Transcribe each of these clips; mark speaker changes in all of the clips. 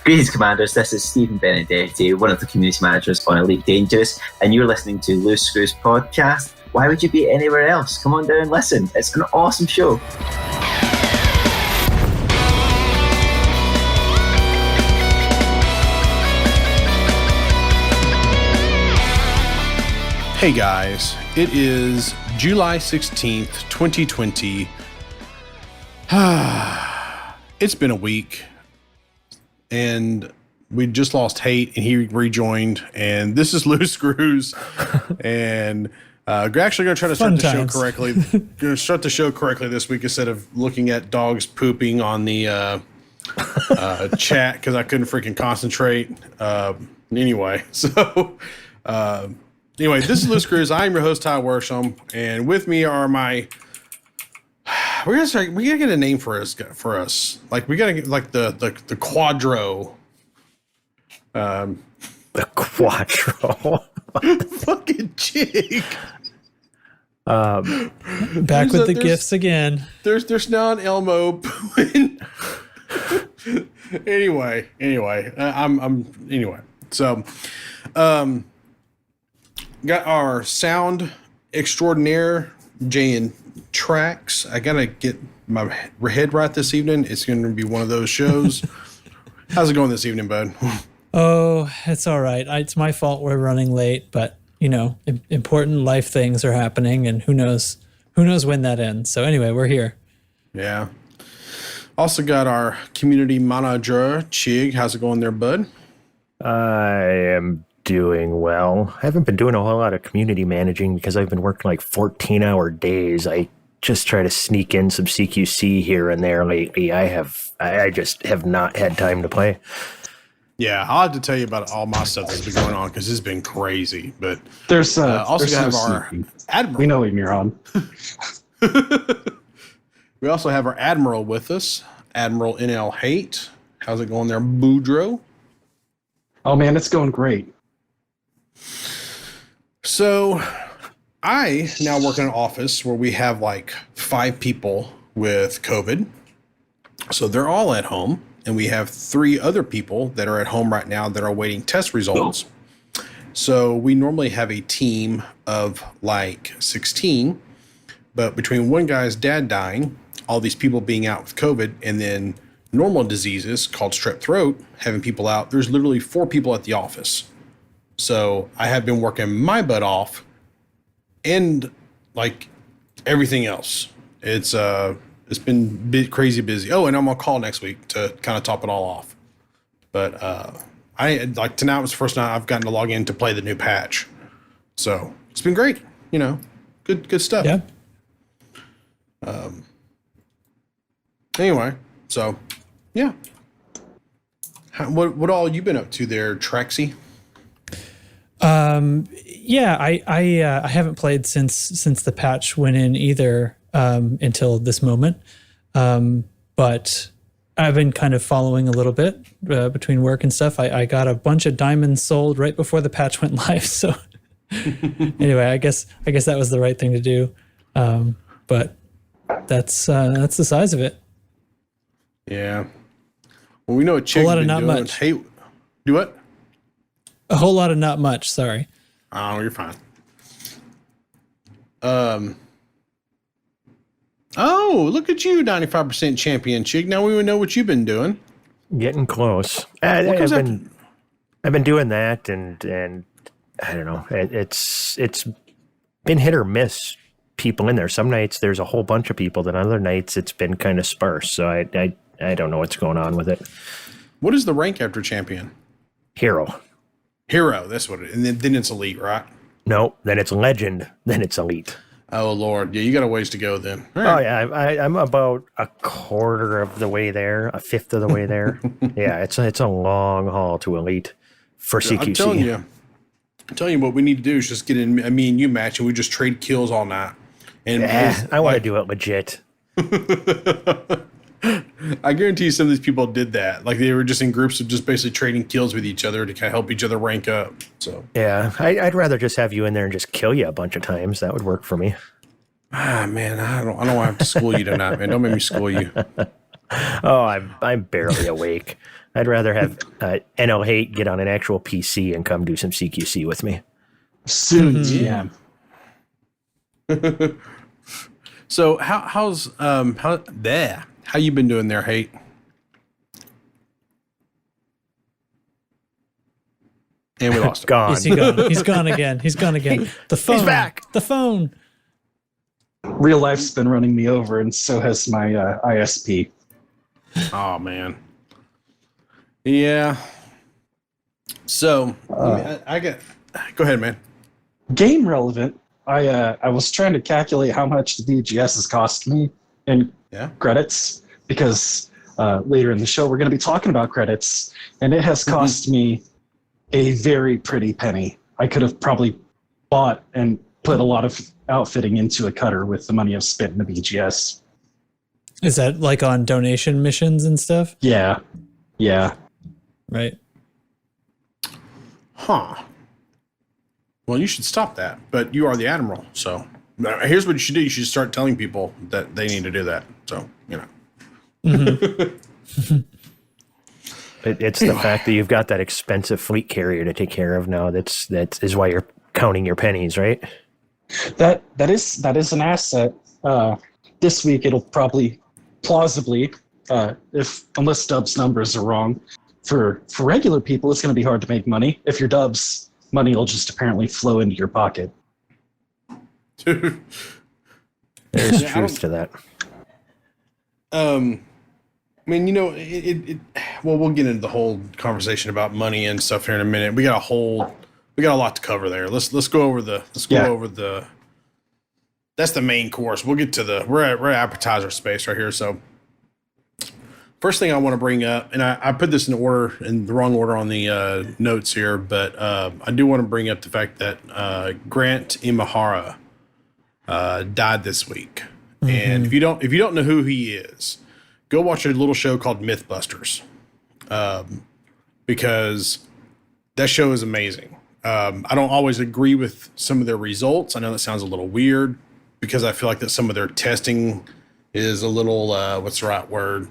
Speaker 1: Greetings, Commanders. This is Stephen Benedetti, one of the community managers on Elite Dangerous, and you're listening to Loose Screws Podcast. Why would you be anywhere else? Come on down and listen. It's an awesome show.
Speaker 2: Hey guys, it is July 16th, 2020. It's been a week, and we just lost Haight, and he rejoined, and this is Loose Screws, and we're actually going to try to start the show correctly. Going to start the show correctly this week instead of looking at dogs pooping on the chat because I couldn't freaking concentrate. Anyway, this is Loose Screws. I'm your host, Ty Worsham, and with me are my. We gotta get a name for us. Like we gotta get like the quadro.
Speaker 3: The quadro.
Speaker 2: Fucking jig.
Speaker 4: Back with the gifts again.
Speaker 2: There's now an Elmo. anyway. So, got our sound extraordinaire, Jay and Tracks. I gotta get my head right this evening. It's going to be one of those shows. How's it going this evening, bud?
Speaker 4: Oh, it's all right. It's my fault we're running late, but you know, important life things are happening, and who knows when that ends. So anyway, we're here.
Speaker 2: Yeah. Also got our community manager, Chig. How's it going there, bud?
Speaker 3: I am doing well. I haven't been doing a whole lot of community managing because I've been working like 14-hour days. I just try to sneak in some CQC here and there lately. I just have not had time to play.
Speaker 2: Yeah, I'll have to tell you about all my stuff that's been going on because it's been crazy. But
Speaker 5: there's
Speaker 2: also
Speaker 5: there's
Speaker 2: have our admiral.
Speaker 5: We know him, you're on.
Speaker 2: We also have our admiral with us, Admiral NL Haight. How's it going there, Boudreaux?
Speaker 5: Oh man, it's going great.
Speaker 2: So I now work in an office where we have like 5 people with COVID. So they're all at home, and we have 3 other people that are at home right now that are awaiting test results. So we normally have a team of like 16, but between one guy's dad dying, all these people being out with COVID, and then normal diseases called strep throat, having people out, there's literally 4 people at the office. So I have been working my butt off and like everything else. It's been crazy busy. Oh, and I'm on call next week to kind of top it all off. But tonight was the first night I've gotten to log in to play the new patch. So it's been great. You know, good stuff.
Speaker 4: Yeah.
Speaker 2: Anyway, so yeah. What all you been up to there, Traxy?
Speaker 4: Yeah, I haven't played since the patch went in either until this moment. But I've been kind of following a little bit between work and stuff. I got a bunch of diamonds sold right before the patch went live. So anyway, I guess that was the right thing to do. But that's the size of it.
Speaker 2: Yeah. Well, we know a chick.
Speaker 4: A lot of not much.
Speaker 2: Hey, do what?
Speaker 4: A whole lot of not much. Sorry.
Speaker 2: Oh, you're fine. Oh, look at you, 95% champion, Chig. Now we would know what you've been doing.
Speaker 3: Getting close. I've been doing that, and I don't know. It's been hit or miss. People in there. Some nights there's a whole bunch of people. Then other nights it's been kind of sparse. So I don't know what's going on with it.
Speaker 2: What is the rank after champion?
Speaker 3: Hero.
Speaker 2: That's what it is. And then it's elite, right?
Speaker 3: No, then it's legend. Then it's elite.
Speaker 2: Oh, Lord. Yeah, you got a ways to go then.
Speaker 3: Right. Oh, yeah. I'm about a quarter of the way there, a fifth of the way there. Yeah, it's a long haul to elite for CQC.
Speaker 2: I'm telling you what we need to do is just get in a me and you match, and we just trade kills all night. And
Speaker 3: I want to do it legit.
Speaker 2: I guarantee you some of these people did that. Like they were just in groups of just basically trading kills with each other to kind of help each other rank up. So
Speaker 3: yeah, I'd rather just have you in there and just kill you a bunch of times. That would work for me.
Speaker 2: Ah, man, I don't want to have to school you tonight, man. Don't make me school you.
Speaker 3: Oh, I'm barely awake. I'd rather have NL Hate get on an actual PC and come do some CQC with me.
Speaker 5: Soon,
Speaker 2: Yeah.
Speaker 5: TM.
Speaker 2: So how you been doing there, Hate? And we lost him.
Speaker 3: Gone.
Speaker 4: Is he gone? He's gone again. He's gone again. The phone.
Speaker 3: He's back.
Speaker 4: The phone.
Speaker 5: Real life's been running me over, and so has my ISP.
Speaker 2: Oh man. Yeah. So I get. Go ahead, man.
Speaker 5: Game relevant. I was trying to calculate how much the BGS has cost me in credits, because later in the show we're going to be talking about credits, and it has cost me a very pretty penny. I could have probably bought and put a lot of outfitting into a cutter with the money I've spent in the BGS.
Speaker 4: Is that like on donation missions and stuff?
Speaker 5: Yeah.
Speaker 4: Right.
Speaker 2: Huh. Well, you should stop that. But you are the admiral, so here's what you should do. You should start telling people that they need to do that. So,
Speaker 3: It's the fact that you've got that expensive fleet carrier to take care of now. That is why you're counting your pennies, right?
Speaker 5: That is an asset. This week it'll probably plausibly, unless Dub's numbers are wrong, for regular people it's going to be hard to make money. If you're Dub's, money will just apparently flow into your pocket.
Speaker 3: There's truth to that.
Speaker 2: I mean, well, we'll get into the whole conversation about money and stuff here in a minute. We got a lot to cover there. Let's go over the that's the main course. We'll get to we're at appetizer space right here. So first thing I want to bring up, and I put this in the wrong order on the notes here, but I do want to bring up the fact that Grant Imahara died this week. Mm-hmm. And if you don't know who he is, go watch a little show called Mythbusters, because that show is amazing. I don't always agree with some of their results. I know that sounds a little weird, because I feel like that some of their testing is a little what's the right word?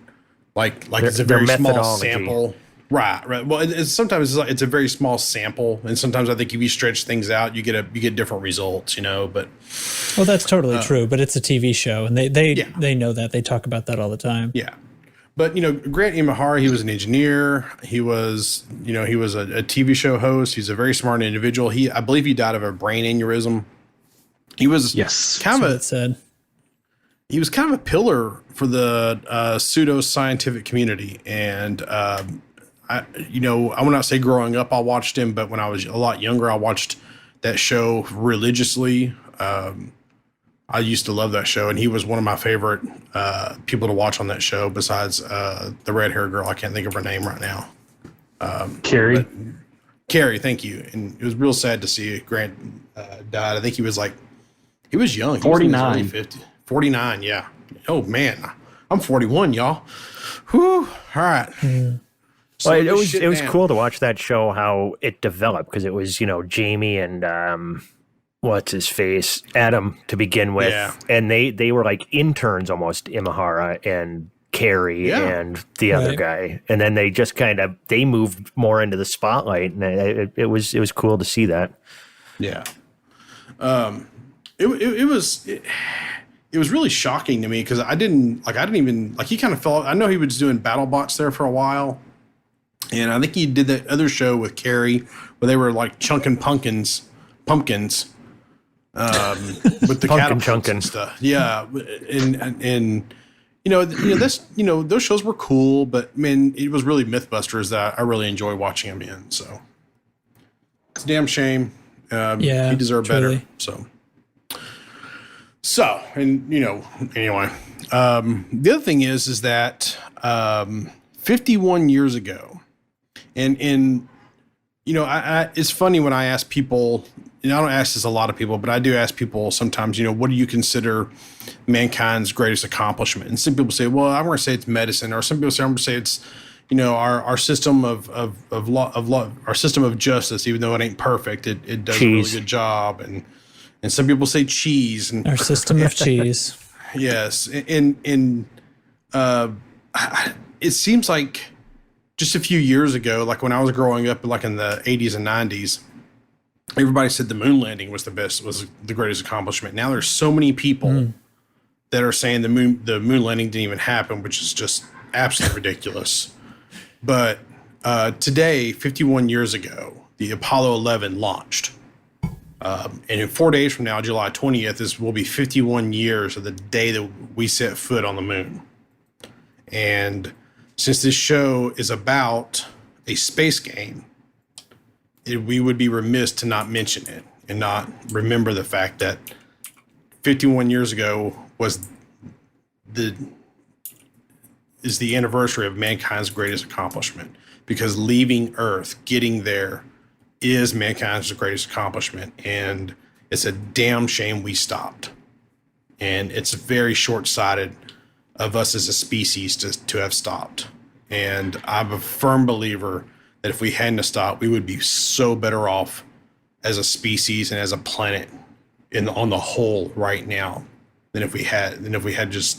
Speaker 2: Like it's a very small sample. Right. Well, sometimes it's a very small sample, and sometimes I think if you stretch things out, you get different results, But
Speaker 4: well, that's totally true. But it's a TV show, and they know that. They talk about that all the time.
Speaker 2: Yeah. But Grant Imahara, he was an engineer. He was a TV show host. He's a very smart individual. I believe he died of a brain aneurysm. He was he was kind of a pillar for the pseudo-scientific community, and I will not say growing up I watched him, but when I was a lot younger, I watched that show religiously. I used to love that show, and he was one of my favorite people to watch on that show, besides the red-haired girl. I can't think of her name right now.
Speaker 5: Carrie.
Speaker 2: Carrie, thank you. And it was real sad to see Grant died. I think he was young.
Speaker 5: 49.
Speaker 2: 49, yeah. Oh, man. I'm 41, y'all. Whew. All right.
Speaker 3: Well, it was cool to watch that show, how it developed, because it was, Jamie and what's his face, Adam, to begin with. Yeah. And they were like interns almost, Imahara and Carrie and the other guy. And then they just they moved more into the spotlight, and it was cool to see that.
Speaker 2: Yeah. It was really shocking to me, because I didn't even he kind of fell. I know he was doing BattleBots there for a while, and I think he did that other show with Carrie where they were like chunking pumpkins, with the catapults and stuff. Yeah, and those shows were cool, but man, it was really Mythbusters that I really enjoy watching him in. So it's a damn shame. He deserved better. So, and anyway, the other thing is that 51 years ago, and it's funny when I ask people, I don't ask this a lot of people, but I do ask people sometimes, what do you consider mankind's greatest accomplishment? And some people say, well, I'm going to say it's medicine, or some people say, I'm going to say it's, our system of law, our system of justice, even though it ain't perfect, it does a really good job. And some people say cheese, and
Speaker 4: our system of cheese.
Speaker 2: Yes. And it seems like just a few years ago, like when I was growing up, like in the 80s and 90s, everybody said the moon landing was the greatest accomplishment. Now there's so many people that are saying the moon landing didn't even happen, which is just absolutely ridiculous. But today, 51 years ago, the Apollo 11 launched. And in 4 days from now, July 20th, will be 51 years of the day that we set foot on the moon. And since this show is about a space game, we would be remiss to not mention it and not remember the fact that 51 years ago is the anniversary of mankind's greatest accomplishment, because leaving Earth, getting there, is mankind's greatest accomplishment, and it's a damn shame we stopped. And it's very short-sighted of us as a species to have stopped. And I'm a firm believer that if we hadn't stopped, we would be so better off as a species and as a planet on the whole right now than if we had just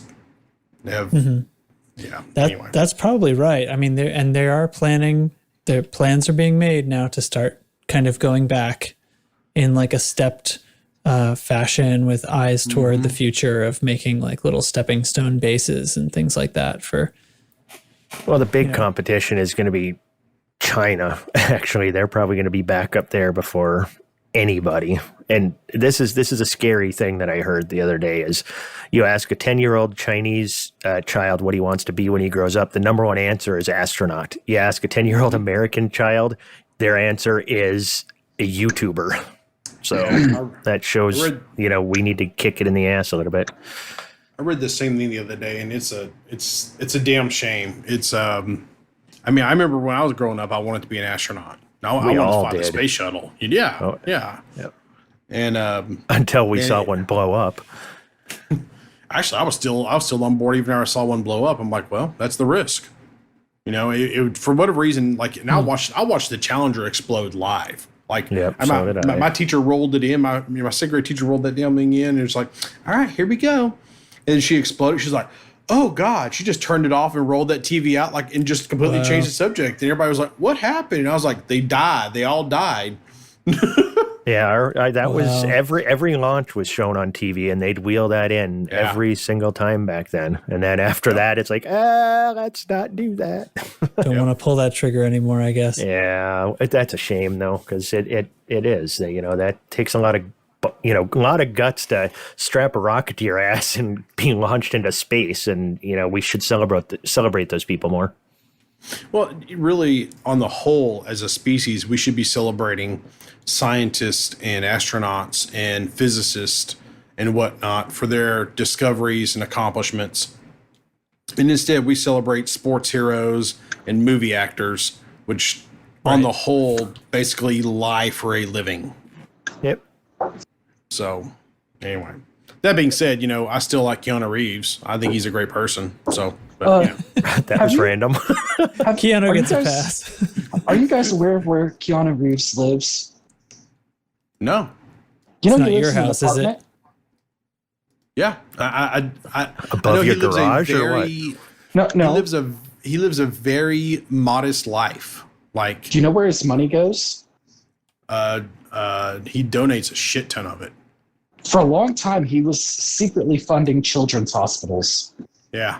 Speaker 2: anyway.
Speaker 4: That's probably right. I mean, their plans are being made now to start kind of going back in like a stepped fashion with eyes toward the future of making like little stepping stone bases and things like that
Speaker 3: the big competition is going to be China. Actually, they're probably going to be back up there before anybody. And this is a scary thing that I heard the other day is you ask a 10-year-old Chinese child what he wants to be when he grows up. The number one answer is astronaut. You ask a 10-year-old American child, their answer is a YouTuber. So that shows, we need to kick it in the ass a little bit.
Speaker 2: I read the same thing the other day, and it's a damn shame. I remember when I was growing up, I wanted to be an astronaut. I wanted to fly the space shuttle. Yeah.
Speaker 3: Yep.
Speaker 2: And
Speaker 3: until we saw one blow up.
Speaker 2: Actually, I was still on board even after I saw one blow up. I'm like, well, that's the risk. It for whatever reason, like, and I watched the Challenger explode live. Like, my teacher rolled it in. My second grade teacher rolled that damn thing in, and it was like, all right, here we go. And she exploded. She's like, oh God, she just turned it off and rolled that TV out, like, and just completely changed the subject. And everybody was like, what happened? And I was like, they died. They all died.
Speaker 3: Yeah, was every launch was shown on TV, and they'd wheel that in every single time back then. And then after that, it's like, let's not do that.
Speaker 4: Don't want to pull that trigger anymore, I guess.
Speaker 3: Yeah, that's a shame though, because it is. That takes a lot of guts to strap a rocket to your ass and be launched into space. And we should celebrate those people more.
Speaker 2: Well, really, on the whole, as a species, we should be celebrating scientists and astronauts and physicists and whatnot for their discoveries and accomplishments. And instead, we celebrate sports heroes and movie actors, which, on the whole, basically lie for a living.
Speaker 3: Yep.
Speaker 2: So, anyway. That being said, I still like Keanu Reeves. I think he's a great person. So,
Speaker 3: that was random.
Speaker 4: Keanu gets a pass.
Speaker 5: Are you guys aware of where Keanu Reeves lives?
Speaker 2: No.
Speaker 4: It's not your house, is it?
Speaker 2: Yeah.
Speaker 3: Above your garage or what?
Speaker 5: No.
Speaker 2: He lives a very modest life. Like,
Speaker 5: do you know where his money goes?
Speaker 2: He donates a shit ton of it.
Speaker 5: For a long time, he was secretly funding children's hospitals.
Speaker 2: Yeah.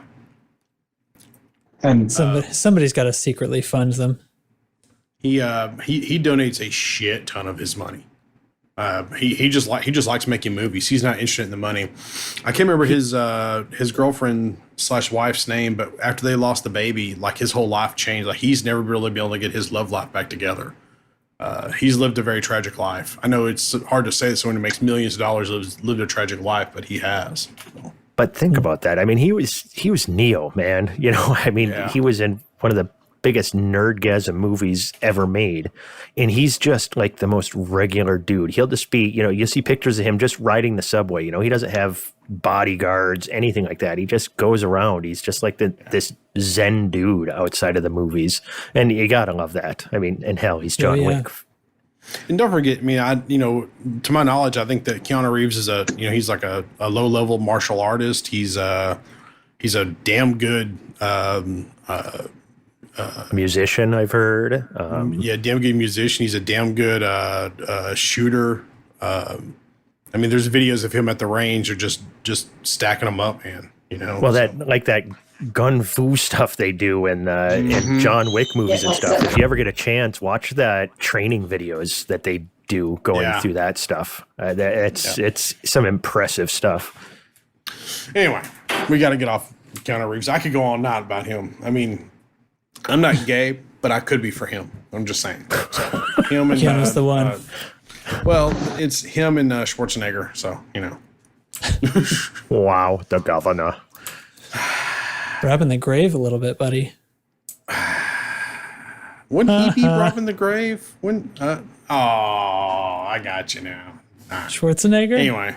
Speaker 5: And
Speaker 4: somebody's got to secretly fund them.
Speaker 2: He donates a shit ton of his money. He just likes making movies. He's not interested in the money. I can't remember his girlfriend / wife's name, but after they lost the baby, like, his whole life changed. Like, he's never really been able to get his love life back together. He's lived a very tragic life. I know it's hard to say that someone who makes millions of dollars lived a tragic life, but he has. So.
Speaker 3: But think about that. I mean, he was Neo, man. He was in one of the biggest nerdgasm movies ever made, and he's just like the most regular dude. He'll just be, you see pictures of him just riding the subway. He doesn't have bodyguards, anything like that. He just goes around. He's just like this Zen dude outside of the movies, and you gotta love that. I mean, and hell, he's John Wick.
Speaker 2: And don't forget, to my knowledge, I think that Keanu Reeves is he's like a low-level martial artist. He's a damn good
Speaker 3: Musician, I've heard.
Speaker 2: Yeah, damn good musician. He's a damn good shooter. I mean, there's videos of him at the range or just stacking them up, man. You know,
Speaker 3: well, that gun fu stuff they do in John Wick movies and stuff. If you ever get a chance, watch that training videos that they do going through that stuff. It's some impressive stuff.
Speaker 2: Anyway, we got to get off Keanu Reeves. I could go all night about him. I mean, I'm not gay, but I could be for him. I'm just saying. So, him and
Speaker 4: Keanu's the one.
Speaker 2: Well, it's him and Schwarzenegger, so, you know.
Speaker 3: Wow, the governor.
Speaker 4: Robbing the grave a little bit, buddy.
Speaker 2: Wouldn't he be robbing the grave? I got you now. Right.
Speaker 4: Schwarzenegger?
Speaker 2: Anyway,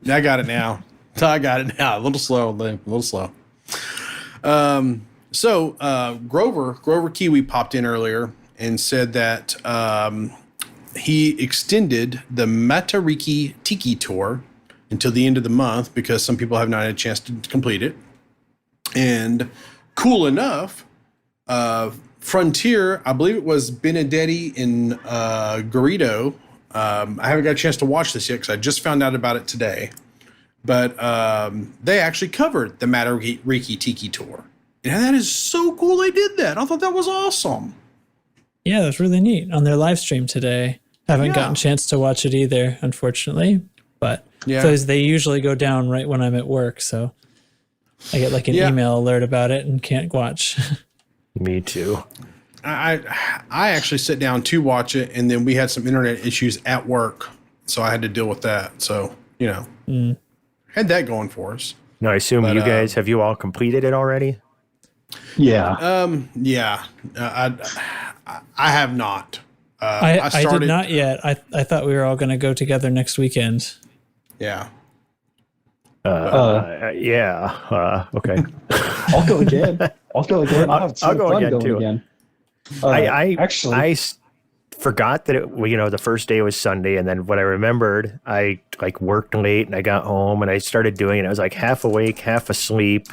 Speaker 2: I got it now. A little slow. So Grover Kiwi popped in earlier and said that he extended the Matariki Tiki Tour until the end of the month because some people have not had a chance to complete it. And cool enough, Frontier, I believe it was Benedetti and Garrido. I haven't got a chance to watch this yet because I just found out about it today. But they actually covered the Matariki Tiki Tour. And that is so cool they did that. I thought that was awesome.
Speaker 4: Yeah, that was really neat on their live stream today. Haven't gotten a chance to watch it either, unfortunately. But those they usually go down right when I'm at work, so I get like an email alert about it and can't watch.
Speaker 3: Me too.
Speaker 2: I actually sit down to watch it, and then we had some internet issues at work, so I had to deal with that. So, you know, had that going for us.
Speaker 3: No, I assume you guys, have you all completed it already?
Speaker 5: Yeah.
Speaker 2: I have not.
Speaker 4: I did not yet. I thought we were all going to go together next weekend.
Speaker 2: Yeah.
Speaker 3: Okay.
Speaker 5: I'll go again. I'll go again
Speaker 3: too. I forgot that the first day was Sunday, and then when I remembered, I worked late and I got home and I started doing it. I was like half awake, half asleep.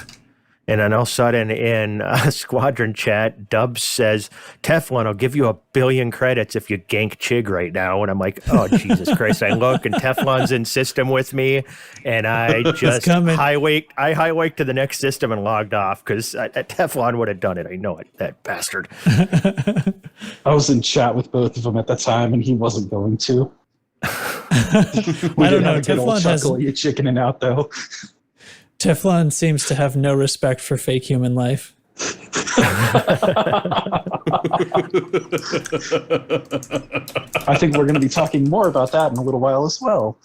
Speaker 3: And then all of a sudden in Squadron chat, Dubs says, Teflon, I'll give you 1 billion credits if you gank Chig right now. And I'm like, oh, Jesus Christ. I look and Teflon's in system with me. And I just high-waked to the next system and logged off because Teflon would have done it. I know it, that bastard.
Speaker 5: I was in chat with both of them at the time and he wasn't going to.
Speaker 4: I don't know. Teflon has
Speaker 5: chickening out though.
Speaker 4: Teflon seems to have no respect for fake human life.
Speaker 5: I think we're going to be talking more about that in a little while as well.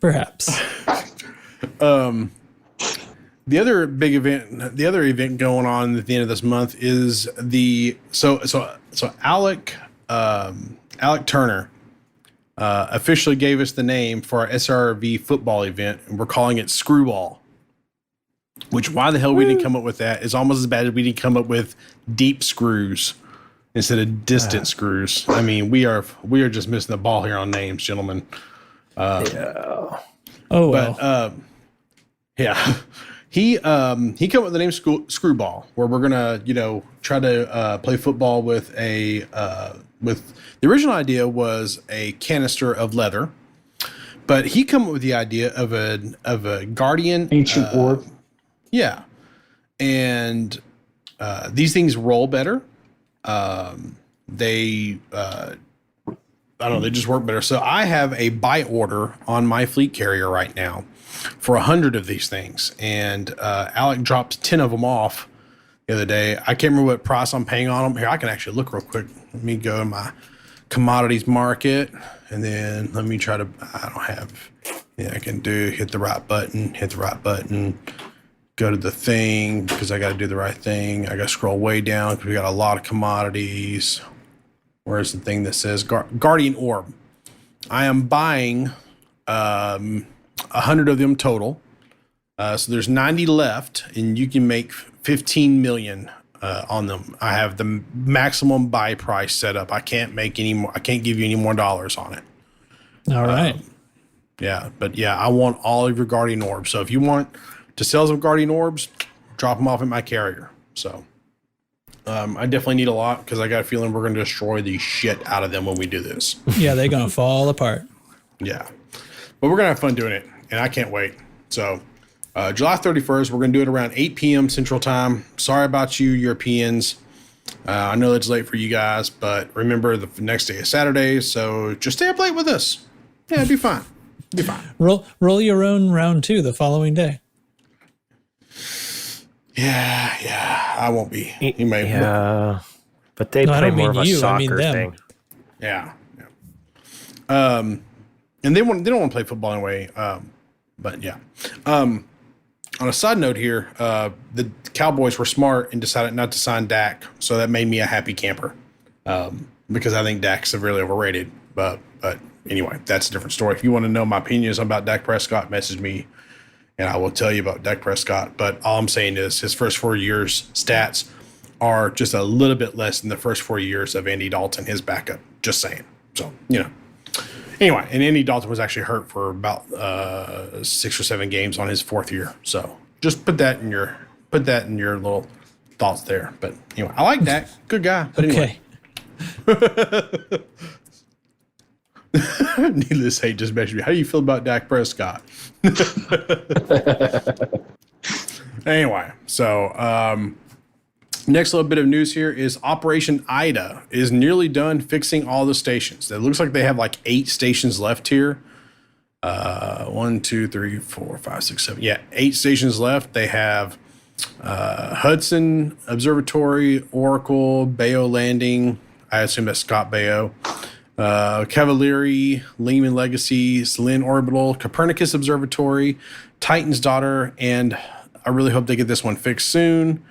Speaker 4: Perhaps.
Speaker 2: The other big event, the other event going on at the end of this month is Alec Turner officially gave us the name for our SRV football event, and we're calling it Screwball. Which, why the hell we didn't come up with that is almost as bad as we didn't come up with deep screws instead of distant screws. I mean, we are just missing the ball here on names, gentlemen.
Speaker 4: Oh well.
Speaker 2: But he came up with the name Screwball, where we're gonna try to play football with with the original idea was a canister of leather, but he came up with the idea of a guardian
Speaker 5: ancient orb.
Speaker 2: Yeah, and these things roll better. They they just work better. So I have a buy order on my fleet carrier right now for 100 of these things, and Alec dropped 10 of them off the other day. I can't remember what price I'm paying on them. Here, I can actually look real quick. Let me go to my commodities market, and then let me try to. I don't have. Yeah, I can hit the right button. Go to the thing because I got to do the right thing. I got to scroll way down because we got a lot of commodities. Where's the thing that says Guardian Orb? I am buying 100 of them total. So there's 90 left, and you can make 15 million on them. I have the maximum buy price set up. I can't make any more. I can't give you any more dollars on it.
Speaker 4: All right.
Speaker 2: I want all of your Guardian Orbs. So if you want to sell some Guardian Orbs, drop them off at my carrier. So I definitely need a lot because I got a feeling we're going to destroy the shit out of them when we do this.
Speaker 4: Yeah, they're going to fall apart.
Speaker 2: Yeah. But we're going to have fun doing it, and I can't wait. So July 31st, we're going to do it around 8 p.m. Central Time. Sorry about you, Europeans. I know it's late for you guys, but remember the next day is Saturday, so just stay up late with us. Yeah, it'd be fine. It'd be fine.
Speaker 4: Roll your own round 2 the following day.
Speaker 2: Yeah, I won't be. You may.
Speaker 3: Yeah, but they play more of a soccer thing.
Speaker 2: Yeah. And they don't want to play football anyway. But yeah. On a side note here, the Cowboys were smart and decided not to sign Dak, so that made me a happy camper. Because I think Dak's severely overrated. But anyway, that's a different story. If you want to know my opinions about Dak Prescott, message me, and I will tell you about Dak Prescott. But all I'm saying is his first 4 years stats are just a little bit less than the first 4 years of Andy Dalton, his backup. Just saying. So, Anyway, and Andy Dalton was actually hurt for about 6 or 7 games on his 4th year. So just put that in your little thoughts there. But anyway, I like Dak. Good guy. But anyway.
Speaker 4: Okay.
Speaker 2: Needless to say, just message me. How do you feel about Dak Prescott? Anyway, so next little bit of news here is Operation Ida is nearly done fixing all the stations. It looks like they have like 8 stations left here. 1, 2, 3, 4, 5, 6, 7. Yeah, 8 stations left. They have Hudson Observatory, Oracle, Bayo Landing. I assume that's Scott Bayo. Cavalieri, Lehman Legacy, Selene Orbital, Copernicus Observatory, Titan's Daughter, and I really hope they get this one fixed soon,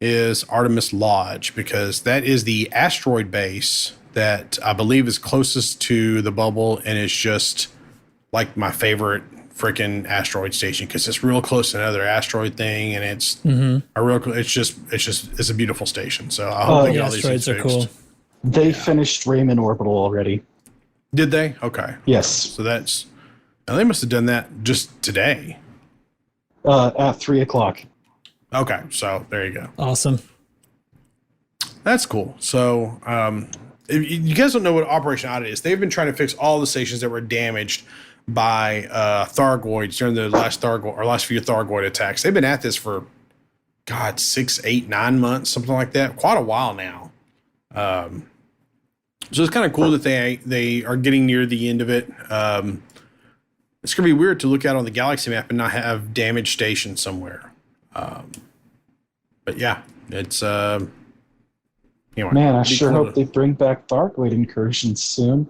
Speaker 2: is Artemis Lodge, because that is the asteroid base that I believe is closest to the bubble and is just like my favorite freaking asteroid station because it's real close to another asteroid thing and it's it's a beautiful station. So I hope they get all these things fixed.
Speaker 4: Cool.
Speaker 5: They finished Raymond Orbital already.
Speaker 2: Did they? Okay.
Speaker 5: Yes.
Speaker 2: So they must have done that just today.
Speaker 5: At 3:00.
Speaker 2: Okay, so there you go.
Speaker 4: Awesome.
Speaker 2: That's cool. So if you guys don't know what Operation Ida is, they've been trying to fix all the stations that were damaged by Thargoids during the last few Thargoid attacks. They've been at this for 6, 8, 9 months, something like that. Quite a while now. So it's kind of cool that they are getting near the end of it. It's going to be weird to look out on the galaxy map and not have damaged stations somewhere. But yeah, it's anyway.
Speaker 5: Man, I sure hope they bring back Thargoid incursions soon.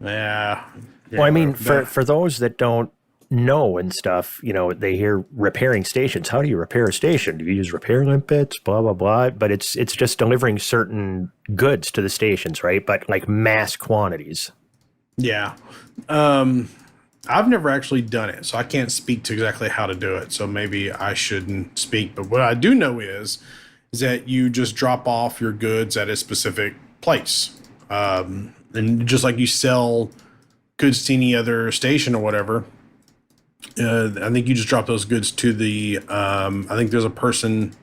Speaker 2: Yeah.
Speaker 3: Well, I mean, for those that don't know and stuff, they hear repairing stations. How do you repair a station? Do you use repair limpets? Blah, blah, blah. But it's just delivering certain goods to the stations, right? But like mass quantities. Yeah.
Speaker 2: I've never actually done it, so I can't speak to exactly how to do it. So maybe I shouldn't speak. But what I do know is that you just drop off your goods at a specific place. And just like you sell goods to any other station or whatever, I think you just drop those goods to the, I think there's a person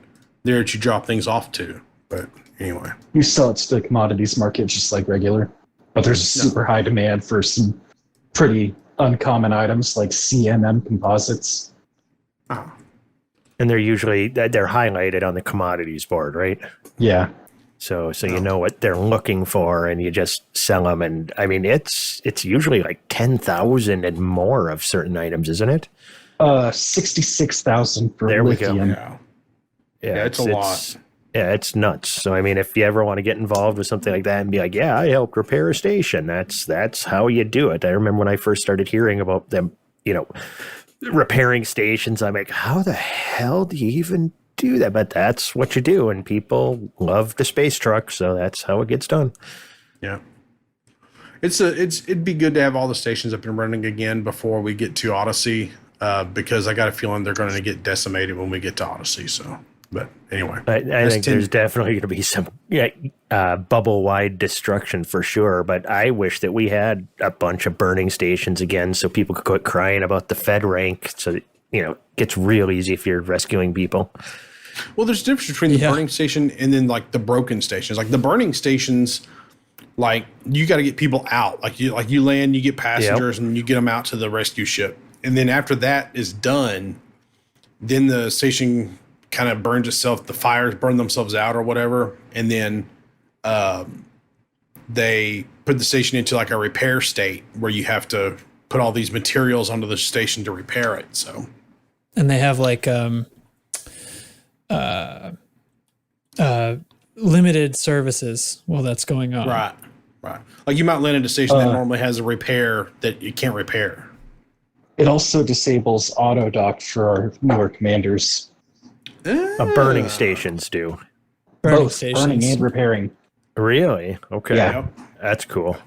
Speaker 2: there that you drop things off to. But anyway.
Speaker 5: You sell it to the commodities market just like regular. But there's a super high demand for some pretty uncommon items like CMM composites.
Speaker 3: Oh. And they're usually, they're highlighted on the commodities board, right?
Speaker 5: Yeah.
Speaker 3: So you know what they're looking for, and you just sell them. And I mean, it's usually like 10,000 and more of certain items, isn't it?
Speaker 5: 66,000 for
Speaker 3: there
Speaker 5: lithium.
Speaker 3: We go. Yeah,
Speaker 2: it's a lot.
Speaker 3: Yeah, it's nuts. So I mean, if you ever want to get involved with something like that and be like, yeah, I helped repair a station, that's how you do it. I remember when I first started hearing about them, repairing stations. I'm like, how the hell do you even do that? But that's what you do, and people love the space truck, so that's how it gets done.
Speaker 2: Yeah, it'd be good to have all the stations up and running again before we get to Odyssey, because I got a feeling they're going to get decimated when we get to Odyssey. So, but anyway,
Speaker 3: I think there's definitely going to be some bubble-wide destruction for sure. But I wish that we had a bunch of burning stations again, so people could quit crying about the Fed rank. So that, it gets real easy if you're rescuing people.
Speaker 2: Well, there's a difference between the burning station and then like the broken stations. Like the burning stations, like you got to get people out. Like you land, you get passengers, and you get them out to the rescue ship. And then after that is done, then the station kind of burns itself. The fires burn themselves out or whatever, and then they put the station into like a repair state where you have to put all these materials onto the station to repair it. So,
Speaker 4: and they have like limited services while that's going on.
Speaker 2: Right. Like you might land at a station that normally has a repair that you can't repair.
Speaker 5: It also disables auto dock for our newer commanders.
Speaker 3: Burning stations do.
Speaker 5: Both burning and repairing.
Speaker 3: Really? Okay.
Speaker 5: Yeah.
Speaker 3: That's cool.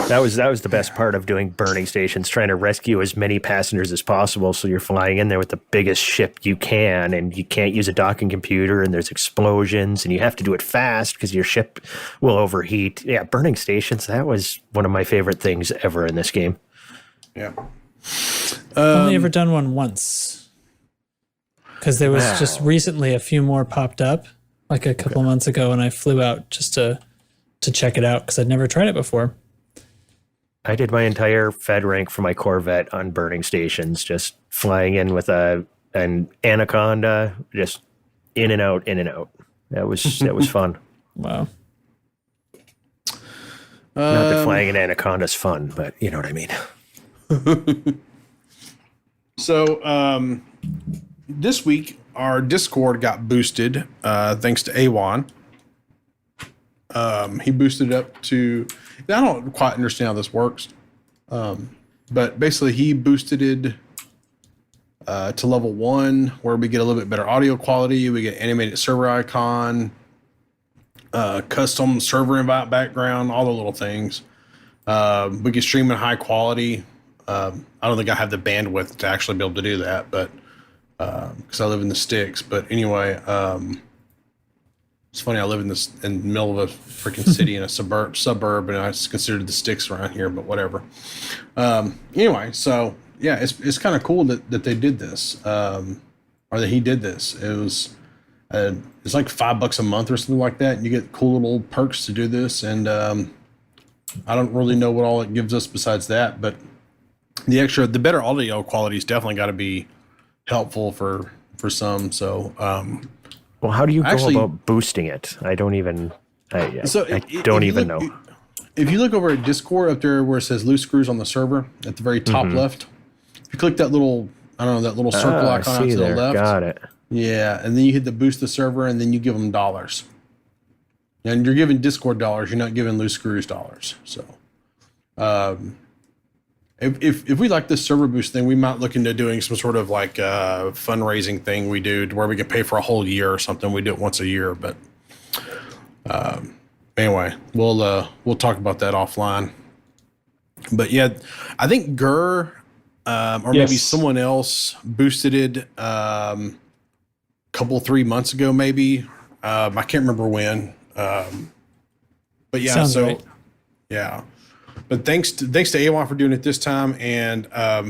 Speaker 3: That was the best part of doing burning stations, trying to rescue as many passengers as possible. So you're flying in there with the biggest ship you can, and you can't use a docking computer, and there's explosions, and you have to do it fast because your ship will overheat. Yeah, burning stations, that was one of my favorite things ever in this game.
Speaker 2: Yeah.
Speaker 4: Only ever done one once. Because there was just recently a few more popped up, like a couple months ago, and I flew out just to check it out because I'd never tried it before.
Speaker 3: I did my entire Fed rank for my Corvette on burning stations, just flying in with an Anaconda, just in and out, in and out. That was fun.
Speaker 4: Wow.
Speaker 3: Not that flying an Anaconda is fun, but you know what I mean.
Speaker 2: So this week, our Discord got boosted thanks to Awan. He boosted it up to... I don't quite understand how this works. But basically, he boosted it to level 1, where we get a little bit better audio quality. We get animated server icon, custom server invite background, all the little things. We can stream in high quality. I don't think I have the bandwidth to actually be able to do that, but because I live in the sticks. But anyway, it's funny. I live in the middle of a freaking city in a suburb, and I considered the sticks around here, but whatever. Anyway, so yeah, it's kind of cool that they did this, or that he did this. It was it's like $5 a month or something like that. And you get cool little perks to do this, and I don't really know what all it gives us besides that, but the better audio quality has definitely got to be helpful for some. So.
Speaker 3: Well, how do you go about boosting it? I don't even. I don't even know.
Speaker 2: If you look over at Discord up there where it says "loose screws" on the server at the very top left, if you click that little, circle icon out to the left.
Speaker 3: Got it.
Speaker 2: Yeah, and then you hit the boost the server, and then you give them dollars. And you're giving Discord dollars. You're not giving loose screws dollars. So, if we like this server boost thing, we might look into doing some sort of like fundraising thing we do to where we can pay for a whole year or something. We do it once a year, but anyway, we'll talk about that offline. But yeah, I think Gurr maybe someone else boosted it couple 3 months ago, maybe. I can't remember when. But yeah,
Speaker 4: sounds right.
Speaker 2: Yeah. But thanks to A1 for doing it this time, and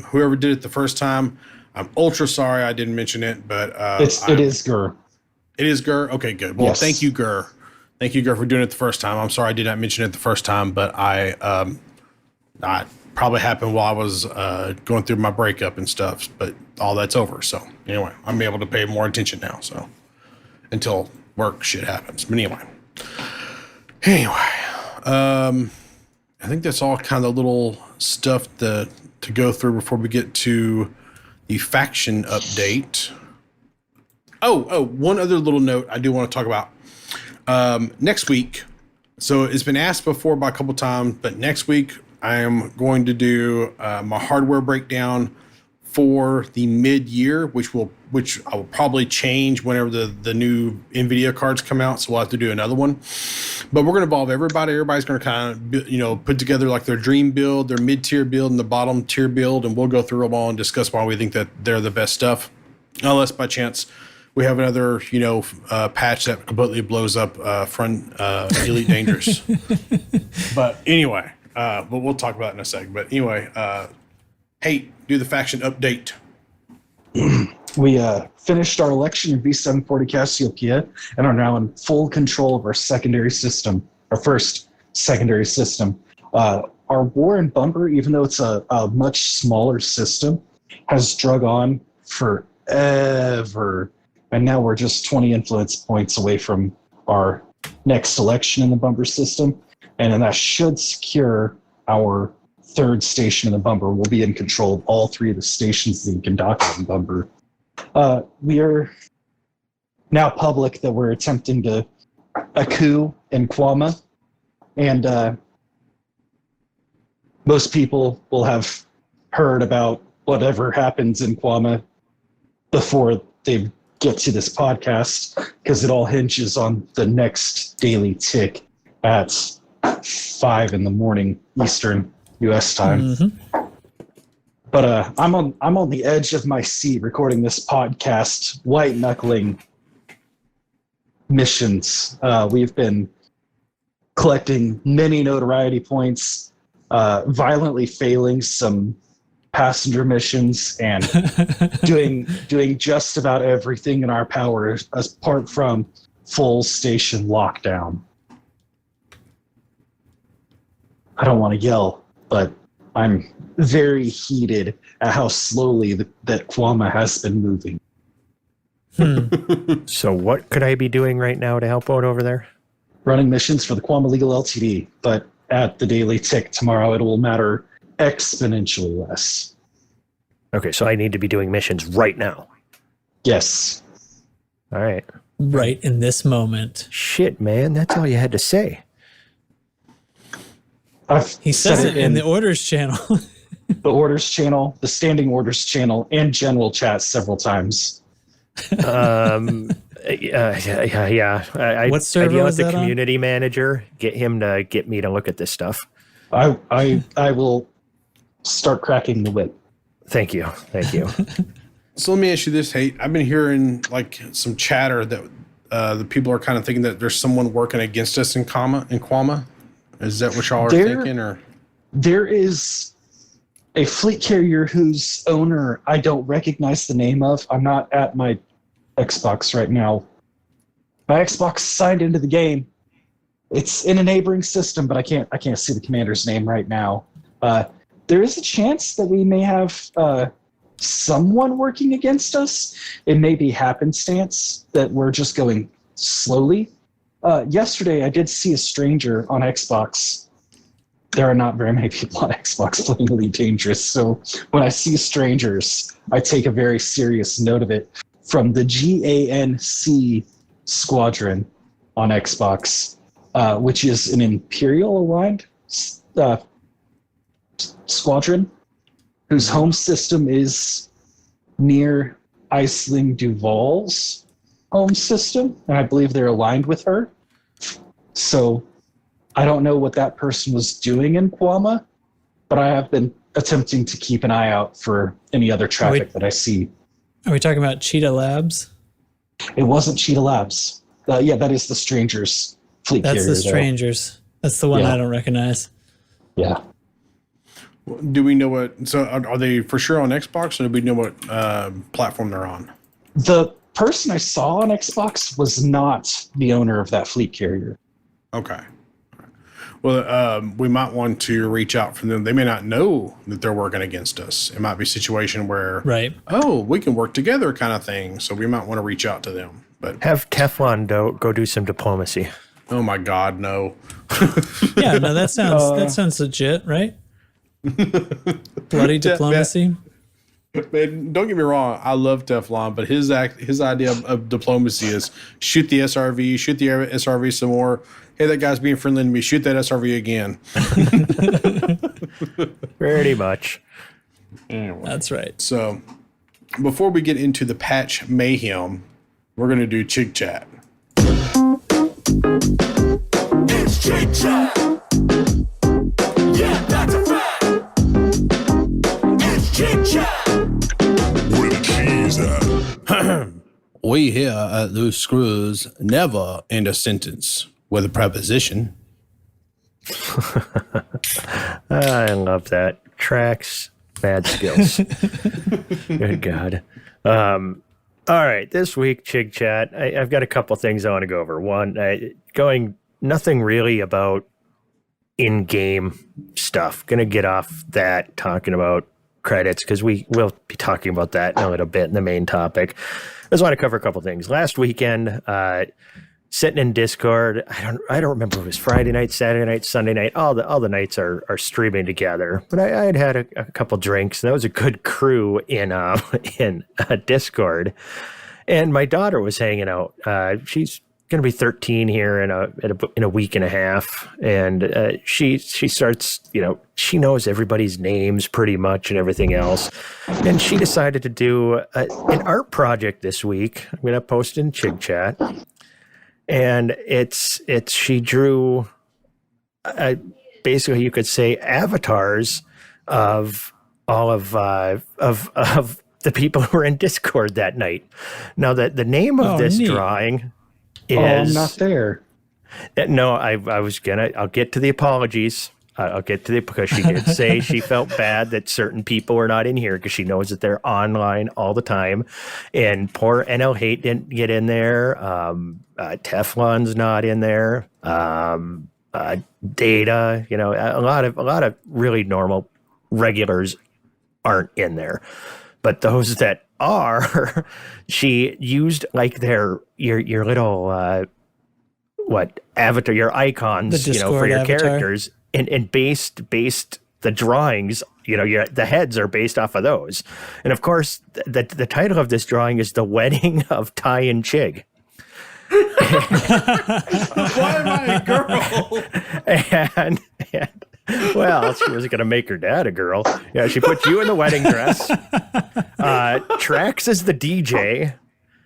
Speaker 2: whoever did it the first time, I'm ultra sorry I didn't mention it, but
Speaker 5: it is Gurr.
Speaker 2: It is Gurr? Okay, good. Well,
Speaker 5: yes.
Speaker 2: Thank you, Gurr. Thank you, Gurr, for doing it the first time. I'm sorry I did not mention it the first time, but I probably happened while I was going through my breakup and stuff, but all that's over. So anyway, I'm able to pay more attention now. So until work shit happens. But anyway, I think that's all kind of little stuff to go through before we get to the faction update. Oh, one other little note I do want to talk about. Next week, so it's been asked before by a couple times, but next week I am going to do my hardware breakdown for the mid-year, which I will probably change whenever the new NVIDIA cards come out, so we'll have to do another one. But we're going to involve everybody. Everybody's going to kind of, put together like their dream build, their mid-tier build, and the bottom tier build, and we'll go through them all and discuss why we think that they're the best stuff. Unless by chance we have another, patch that completely blows up Elite Dangerous. But anyway, but we'll talk about it in a second. But anyway, hey, do the faction update.
Speaker 5: We finished our election in V740 Cassiopeia and are now in full control of our secondary system, our first secondary system. Our war in Bumper, even though it's a much smaller system, has drug on forever. And now we're just 20 influence points away from our next election in the Bumper system. And then that should secure our third station in the Bumper. We'll be in control of all three of the stations that you can dock in Bumper. We are now public that we're attempting a coup in Kwama. And most people will have heard about whatever happens in Kwama before they get to this podcast, because it all hinges on the next daily tick at 5 a.m. Eastern U.S. time. Mm-hmm. But I'm on the edge of my seat recording this podcast, white knuckling missions. We've been collecting many notoriety points, violently failing some passenger missions, and doing just about everything in our power apart from full station lockdown. I don't want to yell, but I'm very heated at how slowly that Kwama has been moving.
Speaker 3: So what could I be doing right now to help out over there?
Speaker 5: Running missions for the Kwama Legal Ltd, but at the Daily Tick tomorrow, it will matter exponentially less.
Speaker 3: Okay, so I need to be doing missions right now.
Speaker 5: Yes.
Speaker 3: All right.
Speaker 4: Right in this moment.
Speaker 3: Shit, man, that's all you had to say.
Speaker 5: He
Speaker 4: says it in the orders channel.
Speaker 5: The orders channel, the standing orders channel, and general chat several times.
Speaker 3: Yeah.
Speaker 4: What server
Speaker 3: I yell
Speaker 4: was
Speaker 3: at the
Speaker 4: that
Speaker 3: community manager, get him to get me to look at this stuff.
Speaker 5: I will start cracking the whip.
Speaker 3: Thank you.
Speaker 2: So let me ask you this, Hate. I've been hearing like some chatter that the people are kind of thinking that there's someone working against us in Kwama. Is that what y'all are thinking? Or
Speaker 5: there is a fleet carrier whose owner I don't recognize the name of. I'm not at my Xbox right now. My Xbox signed into the game. It's in a neighboring system, but I can't see the commander's name right now. There is a chance that we may have someone working against us. It may be happenstance that we're just going slowly. Yesterday, I did see a stranger on Xbox. There are not very many people on Xbox playing Elite Dangerous, so when I see strangers, I take a very serious note of it. From the GANC squadron on Xbox, which is an Imperial-aligned squadron, whose home system is near Aisling Duval's home system, and I believe they're aligned with her. So I don't know what that person was doing in Kwama, but I have been attempting to keep an eye out for any other traffic that I see.
Speaker 4: Are we talking about Cheetah Labs?
Speaker 5: It wasn't Cheetah Labs. Yeah, that is the Strangers fleet carrier.
Speaker 4: That's the Strangers. That's the one I don't recognize.
Speaker 5: Yeah.
Speaker 2: Do we know what? So are they for sure on Xbox, or do we know what platform they're on?
Speaker 5: The person I saw on Xbox was not the owner of that fleet carrier.
Speaker 2: Okay. Well, we might want to reach out for them. They may not know that they're working against us. It might be a situation where, we can work together kind of thing. So we might want to reach out to them. But
Speaker 3: have Teflon go do some diplomacy.
Speaker 2: Oh my God, no.
Speaker 4: Yeah, no, that sounds legit, right? Bloody diplomacy.
Speaker 2: Man, don't get me wrong. I love Teflon, but his idea of diplomacy is shoot the SRV, shoot the SRV some more. Hey, that guy's being friendly to me. Shoot that SRV again.
Speaker 3: Pretty much.
Speaker 2: Anyway,
Speaker 4: that's right.
Speaker 2: So, before we get into the patch mayhem, we're going to do Chig Chat. It's Chig Chat. Yeah, that's a fact. It's Chig Chat. Where the cheese at? We here at Loose Screws never end a sentence with a preposition.
Speaker 3: I love that. Tracks, bad skills. Good God. All right, this week, Chig Chat, I've got a couple things I want to go over. One, going nothing really about in-game stuff. Going to get off that, talking about credits, because we will be talking about that in a little bit in the main topic. I just want to cover a couple things. Last weekend, sitting in Discord, I don't remember if it was Friday night, Saturday night, Sunday night. All the nights are streaming together. But I had a couple drinks. And that was a good crew in Discord. And my daughter was hanging out. She's going to be 13 here in a week and a half, and she starts, she knows everybody's names pretty much and everything else. And she decided to do an art project this week. I'm going to post in Chig Chat. And she drew, basically you could say avatars of all of the people who were in Discord that night. Now the name of this drawing is.
Speaker 5: I'm not there.
Speaker 3: No, I'll get to the apologies. I'll get to because she did say she felt bad that certain people were not in here because she knows that they're online all the time. And poor NL Hate didn't get in there. Teflon's not in there. Data, a lot of really normal regulars aren't in there. But those that are, she used like your little avatar, your icons, for your avatar. Characters. And based the drawings, the heads are based off of those. And of course, the title of this drawing is The Wedding of Ty and Chig.
Speaker 2: Why am I a girl?
Speaker 3: And well, she wasn't going to make her dad a girl. Yeah, she put you in the wedding dress. Trax is the DJ.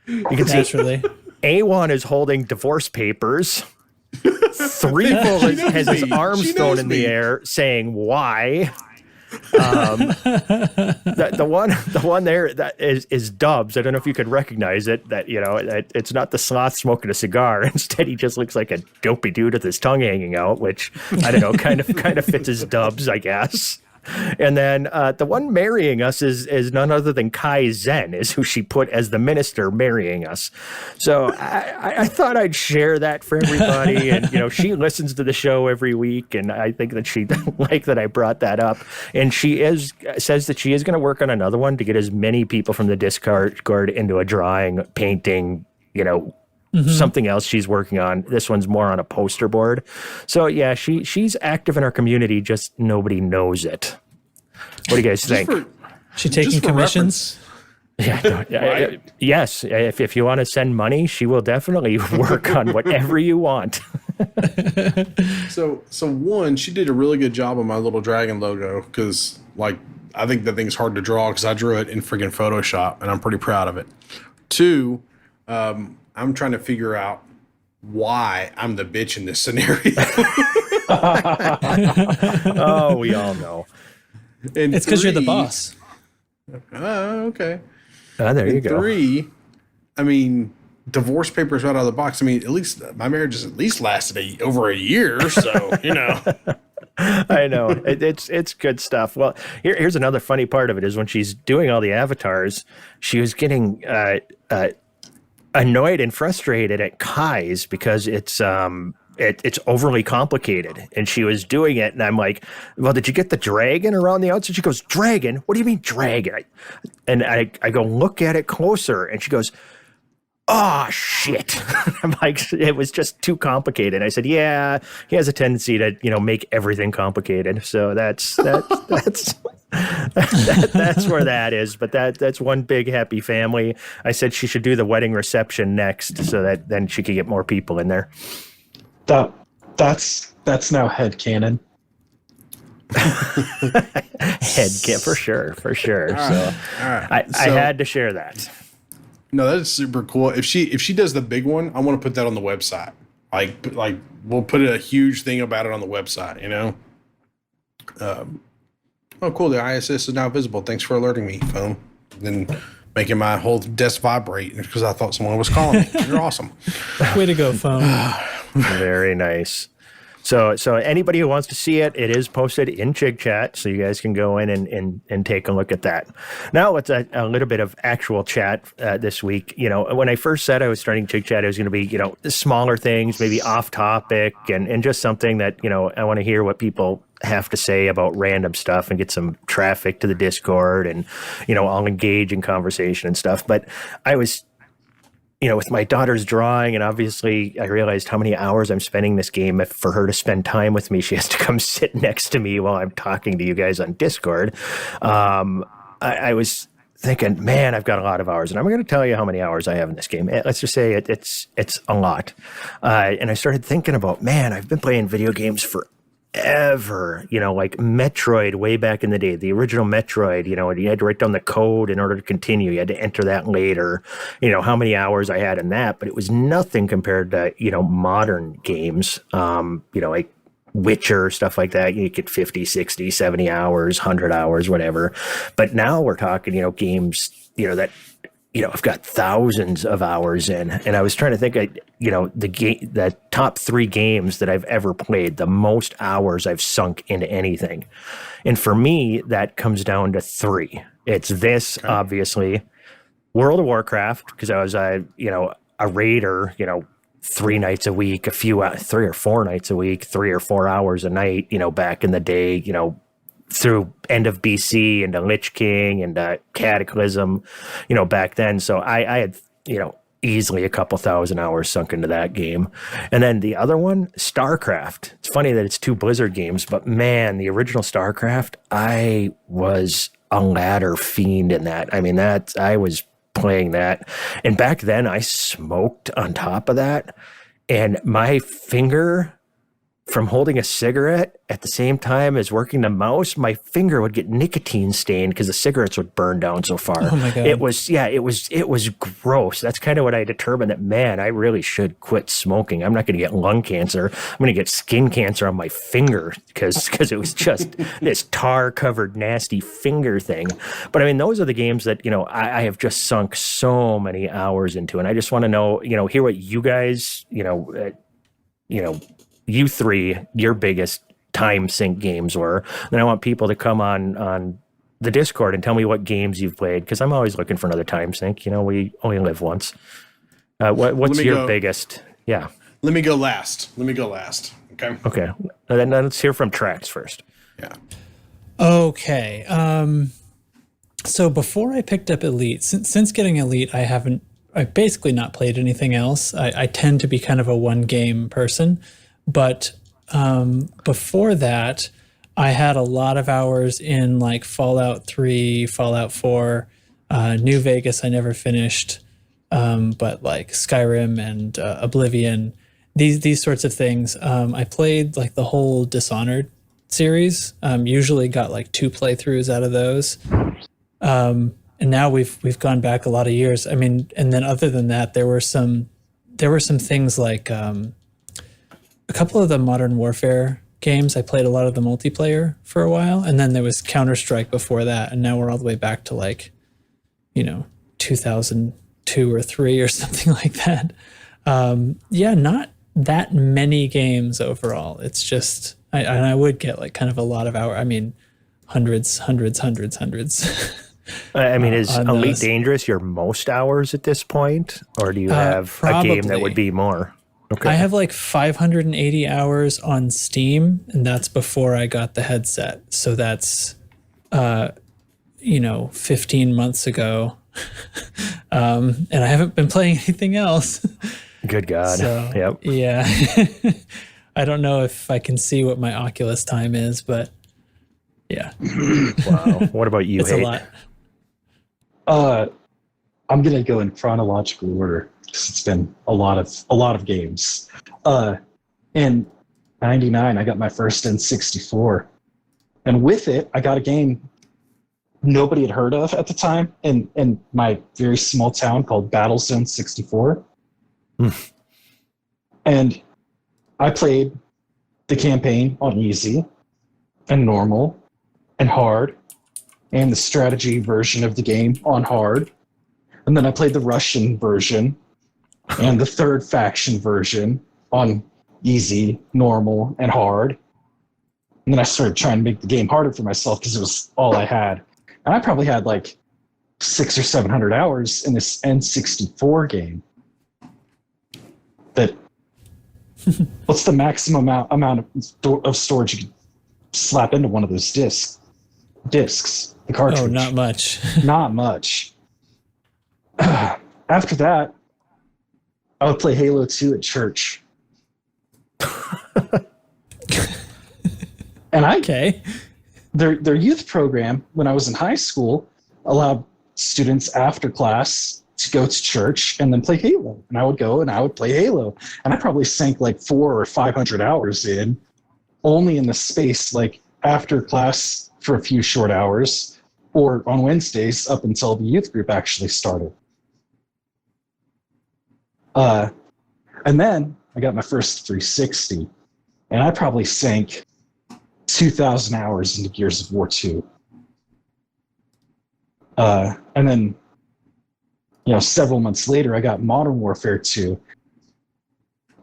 Speaker 3: You can
Speaker 4: Naturally.
Speaker 3: see A1 is holding divorce papers. Threefold has his arms thrown in the air saying why. The one there that is Dubs. I don't know if you could recognize it. That it's not the sloth smoking a cigar. Instead, he just looks like a dopey dude with his tongue hanging out, which I don't know, kind of fits his Dubs, I guess. And then the one marrying us is none other than Kai Zen, is who she put as the minister marrying us. So I thought I'd share that for everybody. And, she listens to the show every week, and I think that she liked that I brought that up. And she says that she is going to work on another one to get as many people from the Discord into a drawing, painting, something else she's working on. This one's more on a poster board. So yeah, she's active in our community, just nobody knows it. What do you guys think?
Speaker 4: She taking commissions?
Speaker 3: Yes. If you want to send money, she will definitely work on whatever you want.
Speaker 2: So one, she did a really good job on my little dragon logo because, I think that thing's hard to draw because I drew it in friggin' Photoshop, and I'm pretty proud of it. Two, I'm trying to figure out why I'm the bitch in this scenario.
Speaker 3: Oh, we all know.
Speaker 2: And
Speaker 4: it's because you're the boss.
Speaker 2: Okay.
Speaker 3: There you go.
Speaker 2: Three, divorce papers right out of the box. At least my marriage has at least lasted over a year, so,
Speaker 3: I know. It's good stuff. Well, here's another funny part of it is when she's doing all the avatars, she was getting annoyed and frustrated at Kai's because it's overly complicated, and she was doing it, and I'm like, well, did you get the dragon around the outside? She goes, dragon? What do you mean dragon? I go, look at it closer, and she goes, oh shit. I'm like, it was just too complicated. I said, yeah, he has a tendency to make everything complicated, so that's that's where that is. But that's one big happy family. I said she should do the wedding reception next, so that then she could get more people in there.
Speaker 5: That's now headcanon.
Speaker 3: Headcanon for sure. All right. I had to share that.
Speaker 2: No, that's super cool. If she does the big one, I want to put that on the website. Like we'll put a huge thing about it on the website. Oh, cool. The ISS is now visible. Thanks for alerting me, phone. Then making my whole desk vibrate because I thought someone was calling me. You're awesome.
Speaker 4: Way to go, phone.
Speaker 3: Very nice. So anybody who wants to see it, it is posted in Chig Chat, so you guys can go in and take a look at that. Now let's a little bit of actual chat this week. You know, when I first said I was starting Chig Chat, it was going to be, you know, smaller things, maybe off topic, and just something that, you know, I want to hear what people have to say about random stuff and get some traffic to the Discord, and, you know, I'll engage in conversation and stuff. But I was, you know, with my daughter's drawing, and obviously I realized how many hours I'm spending this game. If for her to spend time with me, she has to come sit next to me while I'm talking to you guys on Discord. I was thinking, man, I've got a lot of hours, and I'm going to tell you how many hours I have in this game. Let's just say it's a lot. And I started thinking about, man, I've been playing video games forever, you know, like Metroid way back in the day, the original Metroid, you know, and you had to write down the code in order to continue. You had to enter that later, you know, how many hours I had in that, but it was nothing compared to, you know, modern games, you know, like Witcher, stuff like that. You get 50, 60, 70 hours, 100 hours, whatever. But now we're talking, you know, games, you know, that, you know, I've got thousands of hours in, and I was trying to think, you know, the top 3 games that I've ever played, the most hours I've sunk into anything. And for me, that comes down to 3. It's this, obviously, World of Warcraft, because I was, you know, a raider, you know, 3 nights a week, 3 or 4 nights a week, 3 or 4 hours a night, you know, back in the day, you know, through end of BC and Lich King and Cataclysm, you know, back then. So I had, you know, easily a couple thousand hours sunk into that game. And then the other one, StarCraft. It's funny that it's 2 Blizzard games, but man, the original StarCraft, I was a ladder fiend in that. I mean, I was playing that. And back then I smoked on top of that. And my finger, from holding a cigarette at the same time as working the mouse, my finger would get nicotine stained because the cigarettes would burn down so far.
Speaker 4: Oh my God.
Speaker 3: It was gross. That's kind of what I determined, that, man, I really should quit smoking. I'm not going to get lung cancer. I'm going to get skin cancer on my finger because it was just this tar covered nasty finger thing. But I mean, those are the games that, you know, I have just sunk so many hours into, and I just want to know, you know, hear what you guys, you know, you 3, your biggest time sink games were. Then I want people to come on the Discord and tell me what games you've played, because I'm always looking for another time sink. You know, we only live once. What's your biggest? Yeah.
Speaker 2: Let me go last. Okay.
Speaker 3: Okay. Then let's hear from Trax first.
Speaker 2: Yeah.
Speaker 4: Okay. So before I picked up Elite, since getting Elite, I've basically not played anything else. I tend to be kind of a one game person. But before that, I had a lot of hours in like Fallout 3, Fallout 4, New Vegas I never finished, but like Skyrim and Oblivion, these sorts of things. I played like the whole Dishonored series, usually got like 2 playthroughs out of those. And now we've gone back a lot of years. I mean, and then other than that, there were some things like a couple of the Modern Warfare games. I played a lot of the multiplayer for a while, and then there was Counter-Strike before that, and now we're all the way back to like, you know, 2002 or 3 or something like that. Yeah, not that many games overall. It's just, I would get like kind of a lot of hours. I mean, hundreds. I
Speaker 3: mean, is Elite Dangerous your most hours at this point, or do you have a game that would be more? Okay. I
Speaker 4: have like 580 hours on Steam, and that's before I got the headset. So that's, 15 months ago. And I haven't been playing anything else.
Speaker 3: Good God.
Speaker 4: So,
Speaker 3: yep.
Speaker 4: Yeah. I don't know if I can see what my Oculus time is, but yeah.
Speaker 3: Wow. What about you,
Speaker 4: It's
Speaker 3: Hate?
Speaker 4: a lot.
Speaker 5: I'm going to go in chronological order. It's been a lot of games. In '99, I got my first N64, and with it, I got a game nobody had heard of at the time in my very small town called Battlezone 64. And I played the campaign on easy and normal and hard, and the strategy version of the game on hard, and then I played the Russian version and the third faction version on easy, normal, and hard. And then I started trying to make the game harder for myself because it was all I had. And I probably had like 600 or 700 hours in this N64 game. That what's the maximum amount of storage you can slap into one of those discs? The cartridge.
Speaker 4: Oh, not much.
Speaker 5: Not much. After that, I would play Halo 2 at church. And their youth program when I was in high school allowed students after class to go to church and then play Halo. And I would go and I would play Halo. And I probably sank like 400 or 500 hours in only in the space like after class for a few short hours or on Wednesdays up until the youth group actually started. And then I got my first 360 and I probably sank 2,000 hours into Gears of War 2. And then, several months later, I got Modern Warfare 2.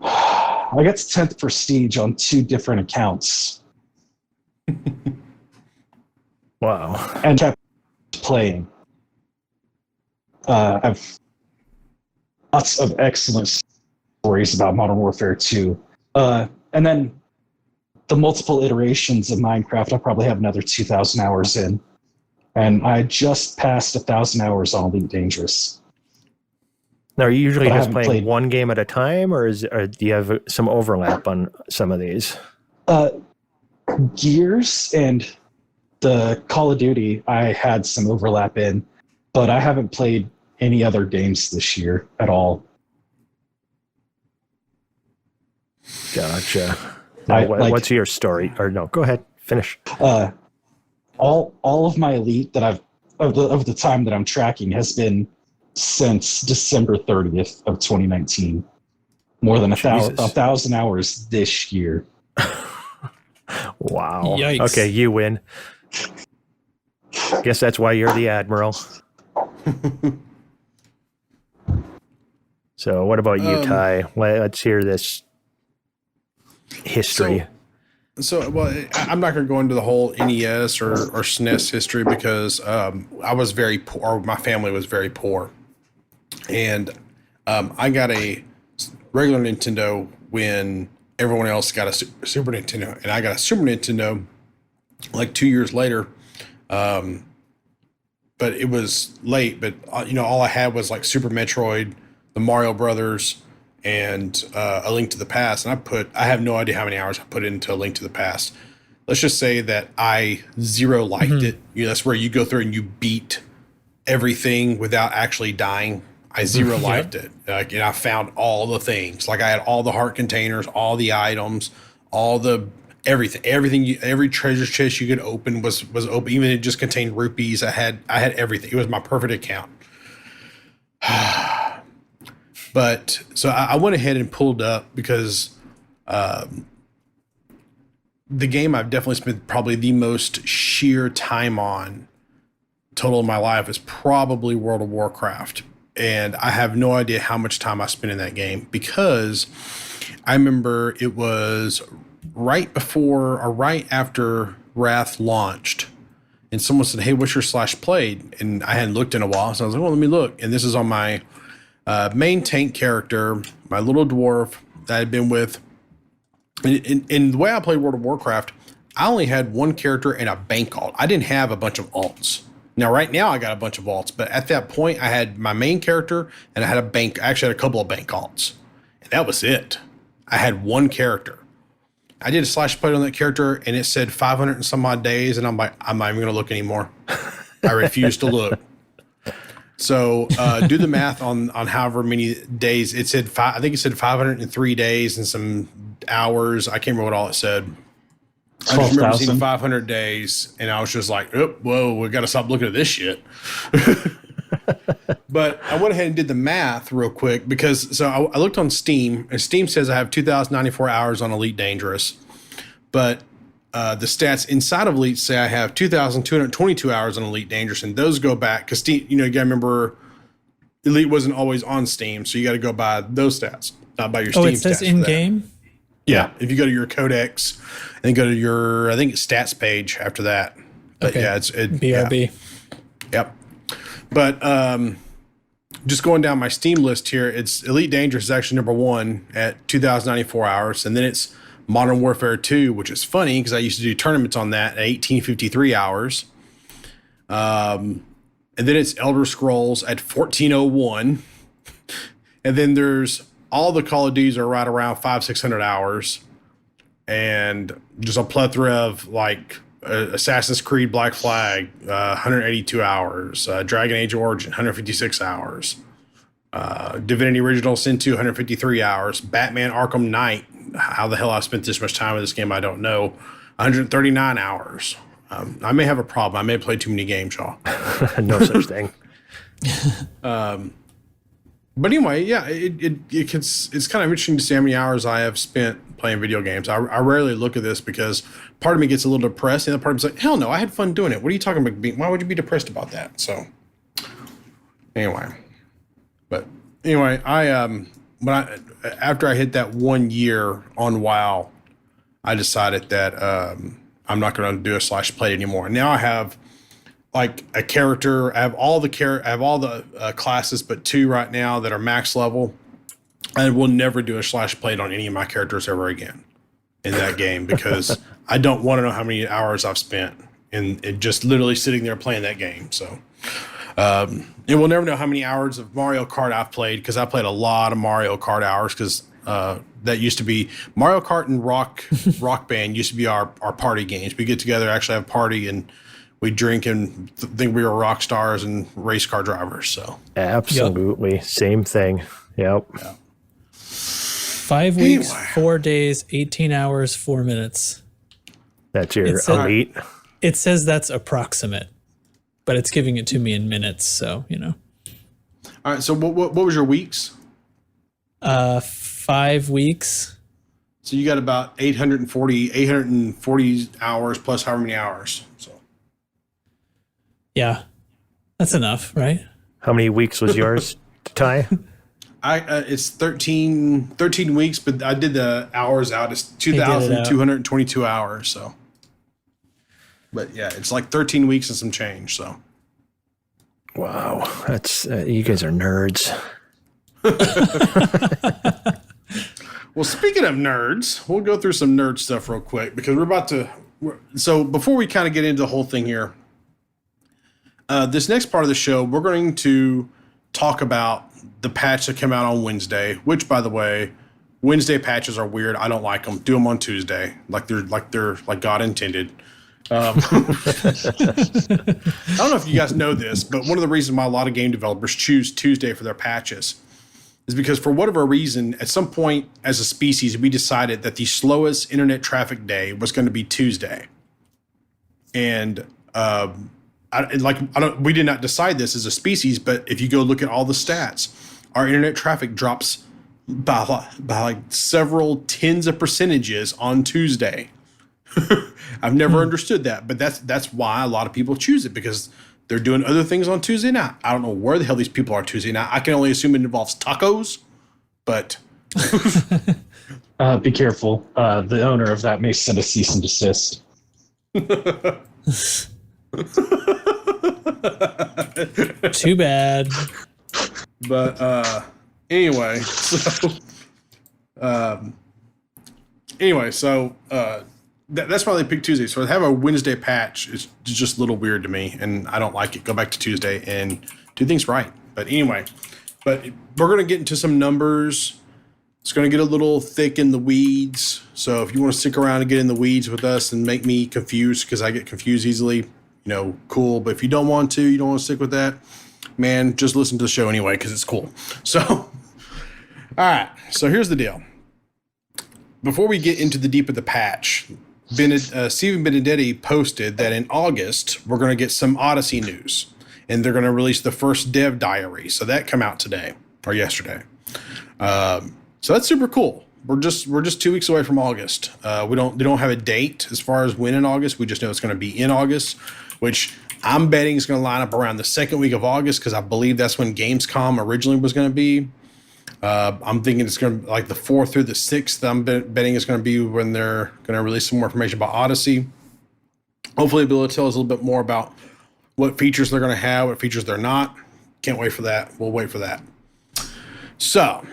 Speaker 5: I got to 10th Prestige on 2 different accounts.
Speaker 3: Wow.
Speaker 5: And kept playing. I've lots of excellent stories about Modern Warfare 2. And then the multiple iterations of Minecraft, I probably have another 2,000 hours in. And I just passed 1,000 hours on Elite Dangerous.
Speaker 3: Now, are you usually just playing one game at a time, or do you have some overlap on some of these?
Speaker 5: Gears and the Call of Duty, I had some overlap in, but I haven't played any other games this year at all.
Speaker 3: Gotcha. Now, what's your story? Or no, go ahead, finish.
Speaker 5: All of my Elite that I've of the time that I'm tracking has been since December 30th of 2019. More than 1,000 hours this year.
Speaker 3: Wow.
Speaker 4: Yikes.
Speaker 3: Okay, you win. Guess that's why you're the admiral. So what about you, Ty? Let's hear this history.
Speaker 2: I'm not going to go into the whole NES or SNES history because I was very poor, or my family was very poor. And I got a regular Nintendo when everyone else got a Super Nintendo. And I got a Super Nintendo like 2 years later. But it was late. But, all I had was like Super Metroid, the Mario Brothers, and A Link to the Past. And I have no idea how many hours I put into A Link to the Past. Let's just say that I zero liked it. That's where you go through and you beat everything without actually dying. I zero liked it. And I found all the things. Like I had all the heart containers, all the items, everything, every treasure chest you could open was open. Even it just contained rupees. I had everything. It was my perfect account. But so I went ahead and pulled up because the game I've definitely spent probably the most sheer time on total of my life is probably World of Warcraft. And I have no idea how much time I spent in that game because I remember it was right before or right after Wrath launched. And someone said, "Hey, what's your /played?" And I hadn't looked in a while. So I was like, well, let me look. And this is on my main tank character, my little dwarf that I had been with. In the way I played World of Warcraft, I only had one character and a bank alt. I didn't have a bunch of alts. Now, right now, I got a bunch of alts, but at that point, I had my main character and I had I actually had a couple of bank alts. And that was it. I had one character. I did a /play on that character and it said 500 and some odd days. And I'm like, I'm not even going to look anymore. I refuse to look. So do the math on however many days it said. I think it said 503 days and some hours. I can't remember what all it said. I just remember seeing 500 days, and I was just like, "Oh, whoa, we got to stop looking at this shit." But I went ahead and did the math real quick because I looked on Steam, and Steam says I have 2,094 hours on Elite Dangerous, but the stats inside of Elite say I have 2,222 hours on Elite Dangerous, and those go back because Steam, you got to remember, Elite wasn't always on Steam, so you got to go by those stats, not by your Steam stats.
Speaker 4: Oh, it says in game.
Speaker 2: Yeah. If you go to your codex and go to your, I think it's stats page after that. But
Speaker 4: Okay.
Speaker 2: yeah, it's
Speaker 4: BRB.
Speaker 2: Yeah. Yep. But just going down my Steam list here, it's Elite Dangerous is actually number 1 at 2,094 hours. And then it's Modern Warfare 2, which is funny because I used to do tournaments on that at 1,853 hours. And then it's Elder Scrolls at 1,401. And then there's all the Call of Duties are right around 500-600 hours. And just a plethora of like Assassin's Creed Black Flag, 182 hours. Dragon Age Origin, 156 hours. Divinity Original Sin 2, 153 hours. Batman Arkham Knight, how the hell I spent this much time with this game, I don't know. 139 hours. I may have a problem. I may have played too many games, y'all.
Speaker 3: No such thing.
Speaker 2: But anyway, yeah, it's kind of interesting to see how many hours I have spent playing video games. I rarely look at this because part of me gets a little depressed, and the other part of me's like, hell no, I had fun doing it. What are you talking about? Why would you be depressed about that? So anyway, after I hit that 1 year on WoW, I decided that I'm not going to do a slash play anymore. And now I have like a character. I have all the classes, but 2 right now that are max level. I will never do a slash plate on any of my characters ever again in that game because I don't want to know how many hours I've spent in just literally sitting there playing that game. So, and we'll never know how many hours of Mario Kart I've played because I played a lot of Mario Kart hours because that used to be Mario Kart and Rock Band used to be our party games. We get together, actually have a party, and we drink and think we were rock stars and race car drivers. So
Speaker 3: absolutely. Yep. Same thing. Yep. Yeah.
Speaker 4: 5 weeks, 4 days, 18 hours, 4 minutes.
Speaker 3: That's your elite.
Speaker 4: It says that's approximate, but it's giving it to me in minutes. So,
Speaker 2: All right. So what was your weeks?
Speaker 4: 5 weeks.
Speaker 2: So you got about 840 hours plus however many hours. So.
Speaker 4: Yeah, that's enough, right?
Speaker 3: How many weeks was yours, Ty?
Speaker 2: It's 13 weeks, but I did the hours out. It's 2,222 hours. So, but yeah, it's like 13 weeks and some change. So,
Speaker 3: wow, that's you guys are nerds.
Speaker 2: Well, speaking of nerds, we'll go through some nerd stuff real quick because so before we kind of get into the whole thing here, this next part of the show, we're going to talk about the patch that came out on Wednesday, which, by the way, Wednesday patches are weird. I don't like them. Do them on Tuesday, like they're God intended. I don't know if you guys know this, but one of the reasons why a lot of game developers choose Tuesday for their patches is because for whatever reason, at some point as a species, we decided that the slowest internet traffic day was going to be Tuesday. And we did not decide this as a species, but if you go look at all the stats, our internet traffic drops by like several tens of percentages on Tuesday. I've never understood that, but that's why a lot of people choose it because they're doing other things on Tuesday night. I don't know where the hell these people are Tuesday night. I can only assume it involves tacos, but
Speaker 5: be careful. The owner of that may send a cease and desist.
Speaker 4: Too bad.
Speaker 2: But anyway, so that's why they picked Tuesday. So to have a Wednesday patch is just a little weird to me, and I don't like it. Go back to Tuesday and do things right. But anyway, we're going to get into some numbers. It's going to get a little thick in the weeds. So if you want to stick around and get in the weeds with us and make me confused because I get confused easily, cool. But if you don't want to stick with that, man, just listen to the show anyway because it's cool. So, all right. So here's the deal. Before we get into the deep of the patch, Stephen Benedetti posted that in August, we're going to get some Odyssey news. And they're going to release the first dev diary. So that come out today or yesterday. So that's super cool. We're just 2 weeks away from August. They don't have a date as far as when in August. We just know it's going to be in August, which I'm betting is going to line up around the second week of August because I believe that's when Gamescom originally was going to be. I'm thinking it's going to like the 4th through the 6th. I'm betting it's going to be when they're going to release some more information about Odyssey. Hopefully, they'll be able to tell us a little bit more about what features they're going to have, what features they're not. Can't wait for that. We'll wait for that. So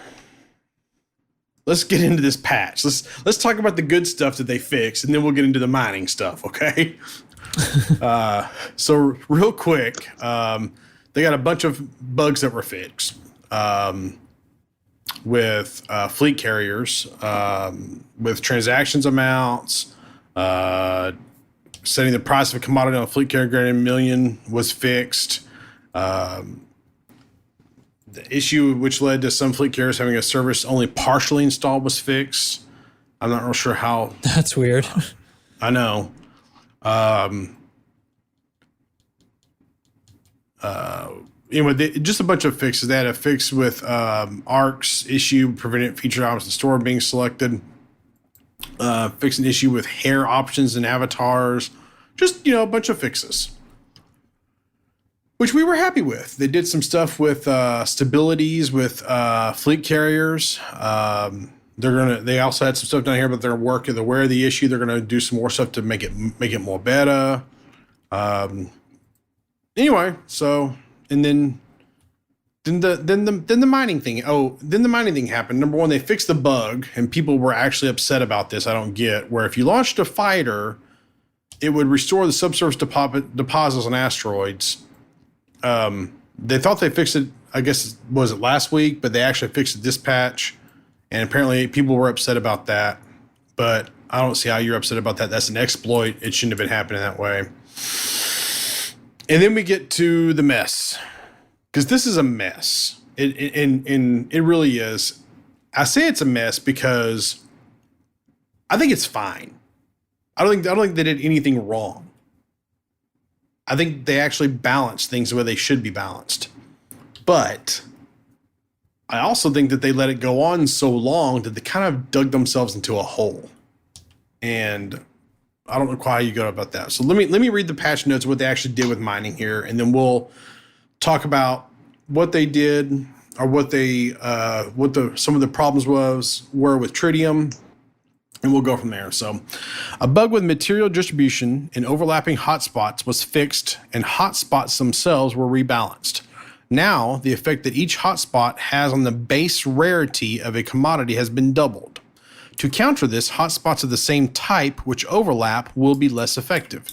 Speaker 2: let's get into this patch. Let's talk about the good stuff that they fixed, and then we'll get into the mining stuff. Okay. So real quick, they got a bunch of bugs that were fixed with fleet carriers, with transactions amounts, setting the price of a commodity on a fleet carrier greater than $1 million was fixed. The issue which led to some fleet carriers having a service only partially installed was fixed. I'm not real sure how.
Speaker 4: That's weird.
Speaker 2: I know. Anyway, just a bunch of fixes. They had a fix with ARC's issue, preventing featured options in store being selected. Fix an issue with hair options and avatars. Just, a bunch of fixes, which we were happy with. They did some stuff with stabilities with fleet carriers. They also had some stuff down here, but they're working. They're aware of the issue. They're gonna do some more stuff to make it more better. Anyway, so and then the mining thing. Then the mining thing happened. Number one, they fixed the bug, and people were actually upset about this. I don't get where if you launched a fighter, it would restore the subsurface deposits on asteroids. They thought they fixed it, I guess, was it last week, but they actually fixed it this patch. And apparently people were upset about that, but I don't see how you're upset about that. That's an exploit. It shouldn't have been happening that way. And then we get to the mess, because this is a mess. It really is. I say it's a mess because I think it's fine. I don't think they did anything wrong. I think they actually balanced things the way they should be balanced. But I also think that they let it go on so long that they kind of dug themselves into a hole. And I don't know how you go about that. So let me read the patch notes, what they actually did with mining here, and then we'll talk about what they did, or some of the problems were with tritium. And we'll go from there. So a bug with material distribution in overlapping hotspots was fixed, and hotspots themselves were rebalanced. Now, the effect that each hotspot has on the base rarity of a commodity has been doubled. To counter this, hotspots of the same type which overlap will be less effective.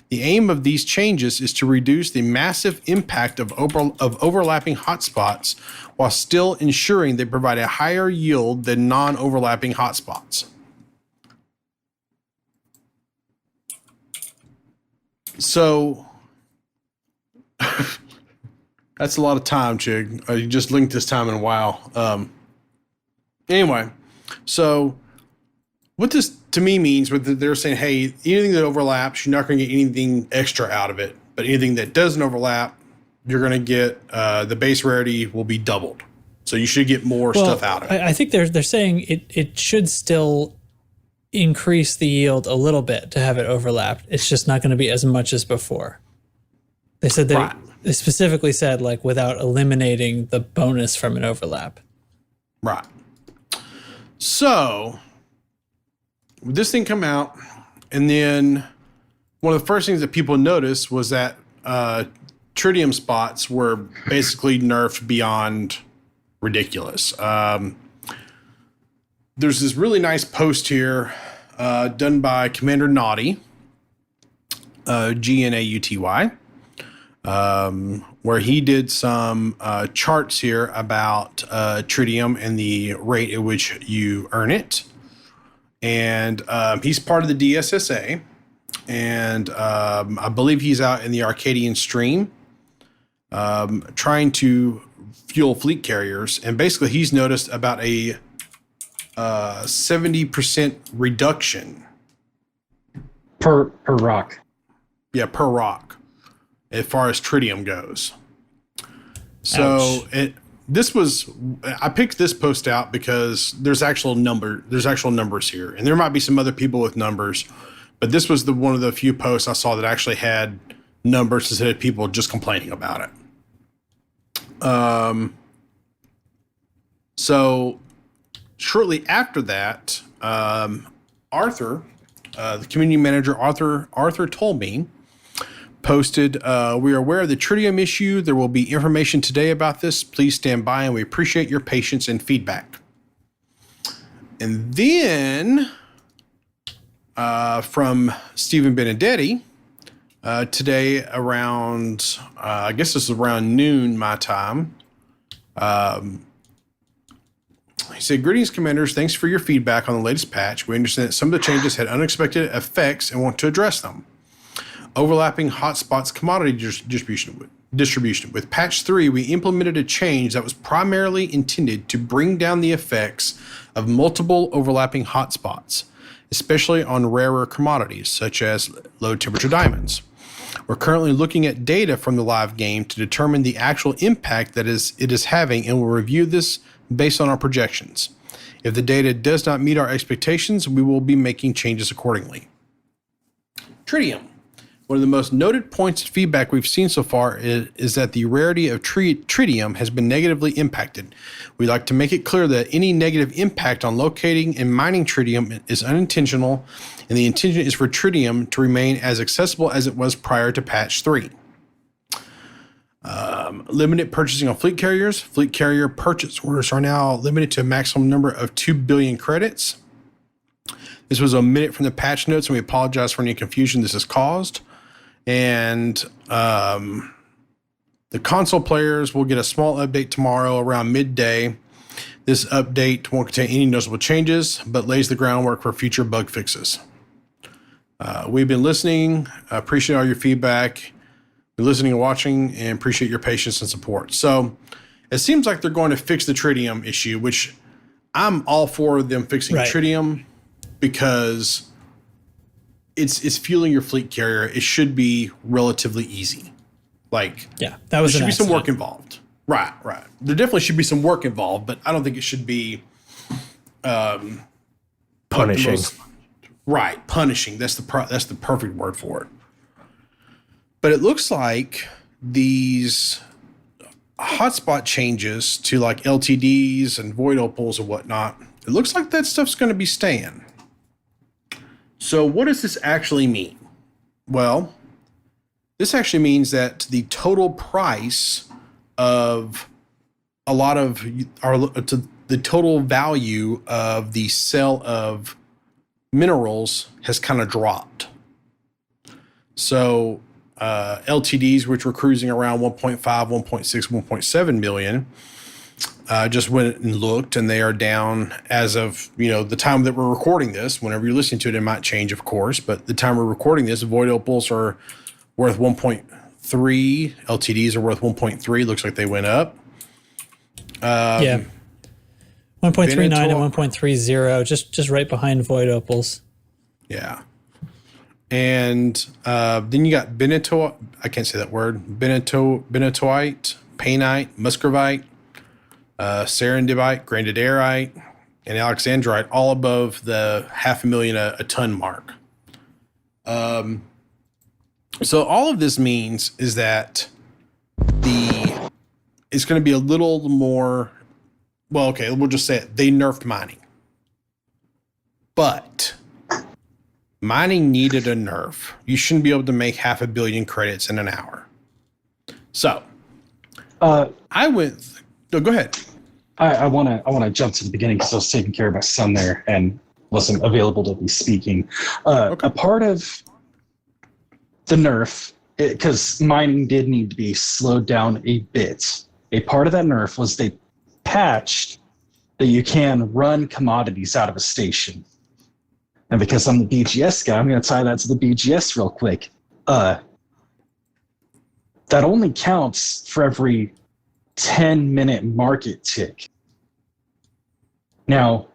Speaker 2: The aim of these changes is to reduce the massive impact of overlapping hotspots while still ensuring they provide a higher yield than non-overlapping hotspots. So that's a lot of time, Chig. You just linked this time in a while. Anyway, so what this to me means, they're saying, hey, anything that overlaps, you're not going to get anything extra out of it. But anything that doesn't overlap, you're going to get the base rarity will be doubled. So you should get more stuff out of it.
Speaker 4: I think they're saying it should still increase the yield a little bit to have it overlapped. It's just not going to be as much as before. They said they specifically said like without eliminating the bonus from an overlap.
Speaker 2: Right. So this thing come out, and then one of the first things that people noticed was that tritium spots were basically nerfed beyond ridiculous. There's this really nice post here done by Commander Naughty, Gnauty, where he did some charts here about tritium and the rate at which you earn it. And he's part of the DSSA, and I believe he's out in the Arcadian stream trying to fuel fleet carriers. And basically he's noticed about a 70% reduction
Speaker 5: per rock.
Speaker 2: Yeah, per rock, as far as tritium goes. So I picked this post out because there's actual numbers here, and there might be some other people with numbers, but this was one of the few posts I saw that actually had numbers instead of people just complaining about it. So shortly after that, Arthur, the community manager, Arthur told me, posted, we are aware of the tritium issue. There will be information today about this. Please stand by, and we appreciate your patience and feedback. And then from Stephen Benedetti, today around, I guess this is around noon my time. He said, greetings, commanders. Thanks for your feedback on the latest patch. We understand that some of the changes had unexpected effects and want to address them. Overlapping hotspots commodity distribution. With patch 3, we implemented a change that was primarily intended to bring down the effects of multiple overlapping hotspots, especially on rarer commodities such as low temperature diamonds. We're currently looking at data from the live game to determine the actual impact that it is having, and we'll review this based on our projections. If the data does not meet our expectations, we will be making changes accordingly. Tritium. One of the most noted points of feedback we've seen so far is that the rarity of tritium has been negatively impacted. We'd like to make it clear that any negative impact on locating and mining tritium is unintentional, and the intention is for tritium to remain as accessible as it was prior to patch 3. Limited purchasing on fleet carriers. Fleet carrier purchase orders are now limited to a maximum number of 2 billion credits. This was omitted from the patch notes, and we apologize for any confusion this has caused. And the console players will get a small update tomorrow around midday. This update won't contain any noticeable changes, but lays the groundwork for future bug fixes. We've been listening. Appreciate all your feedback. We're listening and watching, and appreciate your patience and support. So it seems like they're going to fix the tritium issue, which I'm all for them fixing tritium, because it's fueling your fleet carrier. It should be relatively easy. Like,
Speaker 4: yeah, that was
Speaker 2: there should be some work involved. Right. There definitely should be some work involved, but I don't think it should be
Speaker 3: punishing.
Speaker 2: Punishing. That's the perfect word for it. But it looks like these hotspot changes to like LTDs and void opals and whatnot, it looks like that stuff's going to be staying. So what does this actually mean? Well, this actually means that the total price of a lot of the total value of the sale of minerals has kind of dropped. So LTDs, which were cruising around 1.5, 1.6, 1.7 million, just went and looked, and they are down as of, the time that we're recording this. Whenever you're listening to it, it might change, of course, but the time we're recording this, void opals are worth 1.3. LTDs are worth 1.3. Looks like they went up.
Speaker 4: 1.39 and 1.30, just right behind void opals.
Speaker 2: Yeah. And then you got benitoite, I can't say that word, benitoite, painite, muscovite, serendipite, grandiderite, and alexandrite, all above the 500,000 a ton mark. So all of this means is that it's going to be a little more, well, okay, we'll just say it. They nerfed mining. But mining needed a nerf. You shouldn't be able to make 500 million credits in an hour. So go ahead.
Speaker 5: I want to jump to the beginning because I was taking care of my son there and wasn't available to be speaking.
Speaker 2: Okay.
Speaker 5: A part of the nerf, because mining did need to be slowed down a bit, a part of that nerf was they patched that you can run commodities out of a station. And because I'm the BGS guy, I'm going to tie that to the BGS real quick. That only counts for every 10-minute market tick. Now,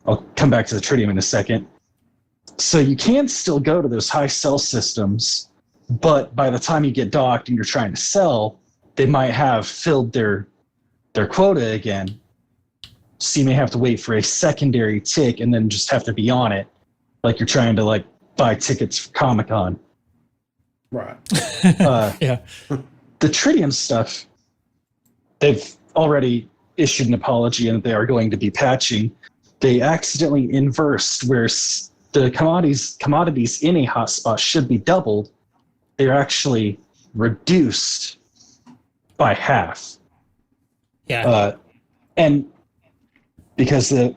Speaker 5: I'll come back to the tritium in a second. So you can still go to those high sell systems, but by the time you get docked and you're trying to sell, they might have filled their quota again. So you may have to wait for a secondary tick and then just have to be on it, like you're trying to buy tickets for Comic-Con.
Speaker 2: Right.
Speaker 4: Yeah.
Speaker 5: The tritium stuff, they've already issued an apology and they are going to be patching. They accidentally inversed where the commodities in a hotspot should be doubled. They're actually reduced by half.
Speaker 4: Yeah.
Speaker 5: And because the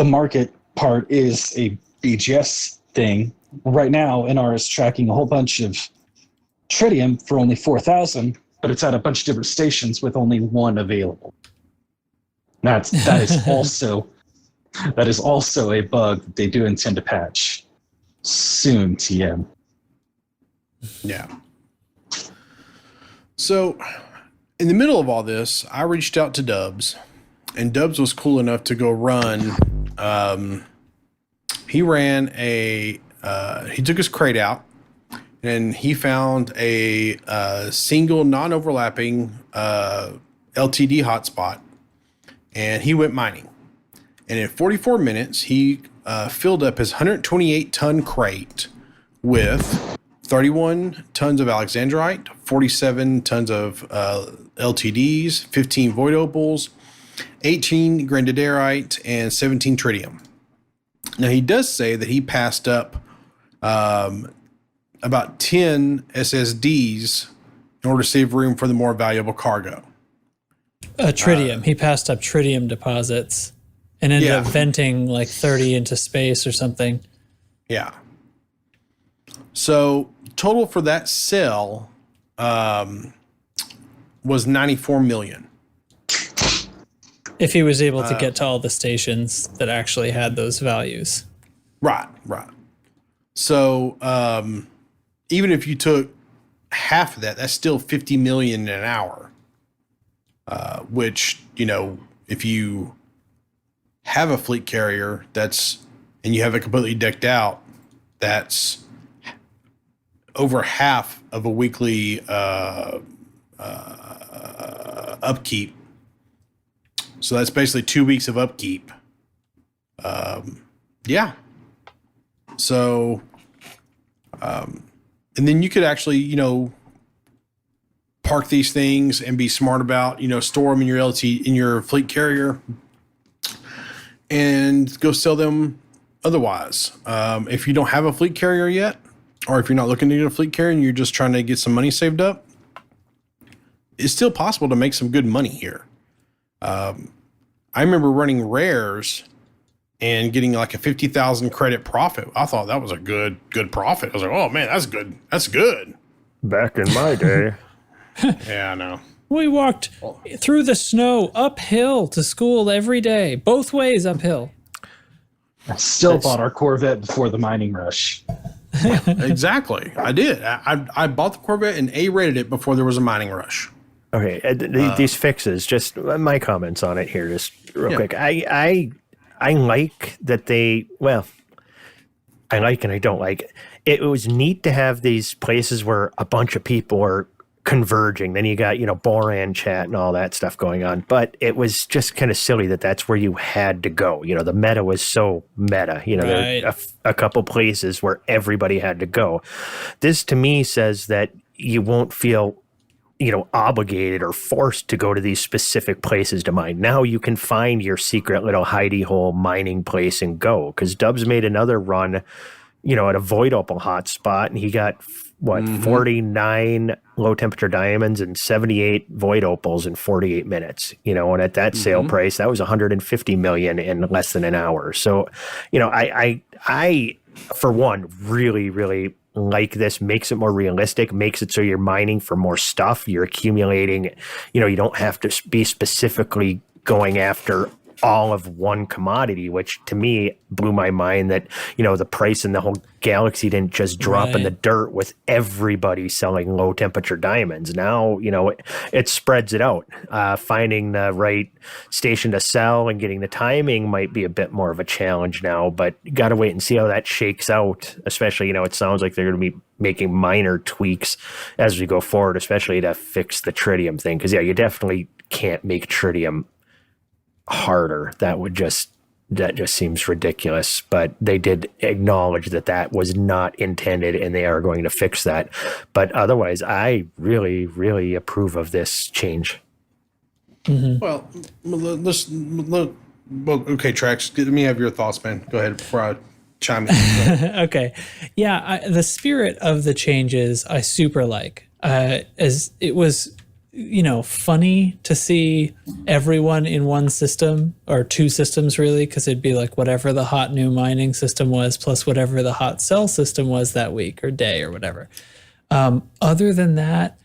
Speaker 5: market part is a BGS thing, right now NR is tracking a whole bunch of tritium for only 4,000, but it's at a bunch of different stations with only one available. That is also a bug that they do intend to patch soon, TM.
Speaker 2: Yeah. So, in the middle of all this, I reached out to Dubs, and Dubs was cool enough to go run. He ran he took his crate out, and he found a single non-overlapping LTD hotspot, and he went mining. And in 44 minutes, he filled up his 128-ton crate with 31 tons of alexandrite, 47 tons of LTDs, 15 void opals, 18 grandiderite, and 17 tritium. Now, he does say that he passed up about 10 SSDs in order to save room for the more valuable cargo.
Speaker 4: Tritium. He passed up tritium deposits and ended up venting like 30 into space or something.
Speaker 2: Yeah. So total for that sale was 94 million.
Speaker 4: If he was able to get to all the stations that actually had those values.
Speaker 2: Right. So even if you took half of that, that's still 50 million an hour. Which, if you have a fleet carrier and you have it completely decked out, that's over half of a weekly upkeep. So that's basically 2 weeks of upkeep. Yeah. So, and then you could actually, park these things and be smart about, store them in your fleet carrier and go sell them otherwise. If you don't have a fleet carrier yet, or if you're not looking to get a fleet carrier and you're just trying to get some money saved up, it's still possible to make some good money here. I remember running rares and getting like a 50,000 credit profit. I thought that was a good profit. I was like, oh man, that's good. That's good.
Speaker 3: Back in my day.
Speaker 2: Yeah, I know.
Speaker 4: We walked through the snow uphill to school every day, both ways uphill.
Speaker 5: I still bought our Corvette before the mining rush.
Speaker 2: Exactly. I did. I bought the Corvette and A-rated it before there was a mining rush.
Speaker 3: Okay, these fixes, just my comments on it here, just real quick. I like that I like and I don't like. It was neat to have these places where a bunch of people are converging. Then you got, Boran chat and all that stuff going on. But it was just kind of silly that that's where you had to go. The meta was so meta. There were a couple places where everybody had to go. This to me says that you won't feel obligated or forced to go to these specific places to mine. Now you can find your secret little hidey hole mining place and go. Because Dubs made another run, at a void opal hotspot, and he got 49 low temperature diamonds and 78 void opals in 48 minutes. And at that sale price, that was 150 million in less than an hour. So, I for one really, really like this. Makes it more realistic, makes it so you're mining for more stuff, you're accumulating, you don't have to be specifically going after all of one commodity, which to me blew my mind that, the price in the whole galaxy didn't just drop in the dirt with everybody selling low temperature diamonds. Now, it spreads it out. Finding the right station to sell and getting the timing might be a bit more of a challenge now, but you got to wait and see how that shakes out, especially, it sounds like they're going to be making minor tweaks as we go forward, especially to fix the tritium thing. Because, you definitely can't make tritium harder. That just seems ridiculous, but they did acknowledge that was not intended and they are going to fix that. But otherwise, I really, really approve of this change.
Speaker 2: Well, okay, Trax, let me have your thoughts, man. Go ahead before I chime in.
Speaker 4: Okay. Yeah, the spirit of the changes I super like. As it was, funny to see everyone in one system or two systems really, because it'd be like whatever the hot new mining system was plus whatever the hot cell system was that week or day or whatever. Other than that,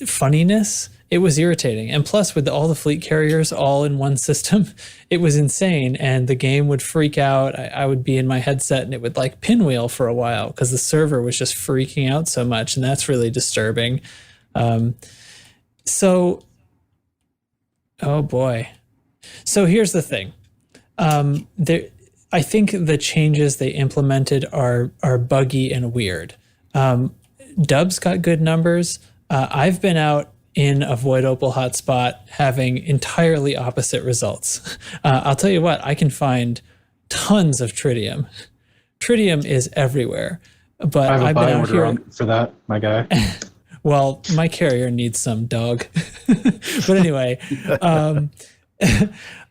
Speaker 4: funniness, it was irritating. And plus with all the fleet carriers all in one system, it was insane. And the game would freak out. I would be in my headset and it would like pinwheel for a while because the server was just freaking out so much. And that's really disturbing. Oh boy. So here's the thing. I think the changes they implemented are buggy and weird. Dub's got good numbers. I've been out in a Void Opal hotspot having entirely opposite results. I'll tell you what, I can find tons of tritium. Tritium is everywhere. But
Speaker 5: I have a
Speaker 4: I've
Speaker 5: buy
Speaker 4: been out
Speaker 5: order
Speaker 4: here
Speaker 5: for that, my guy.
Speaker 4: Well, my carrier needs some, dog. But anyway,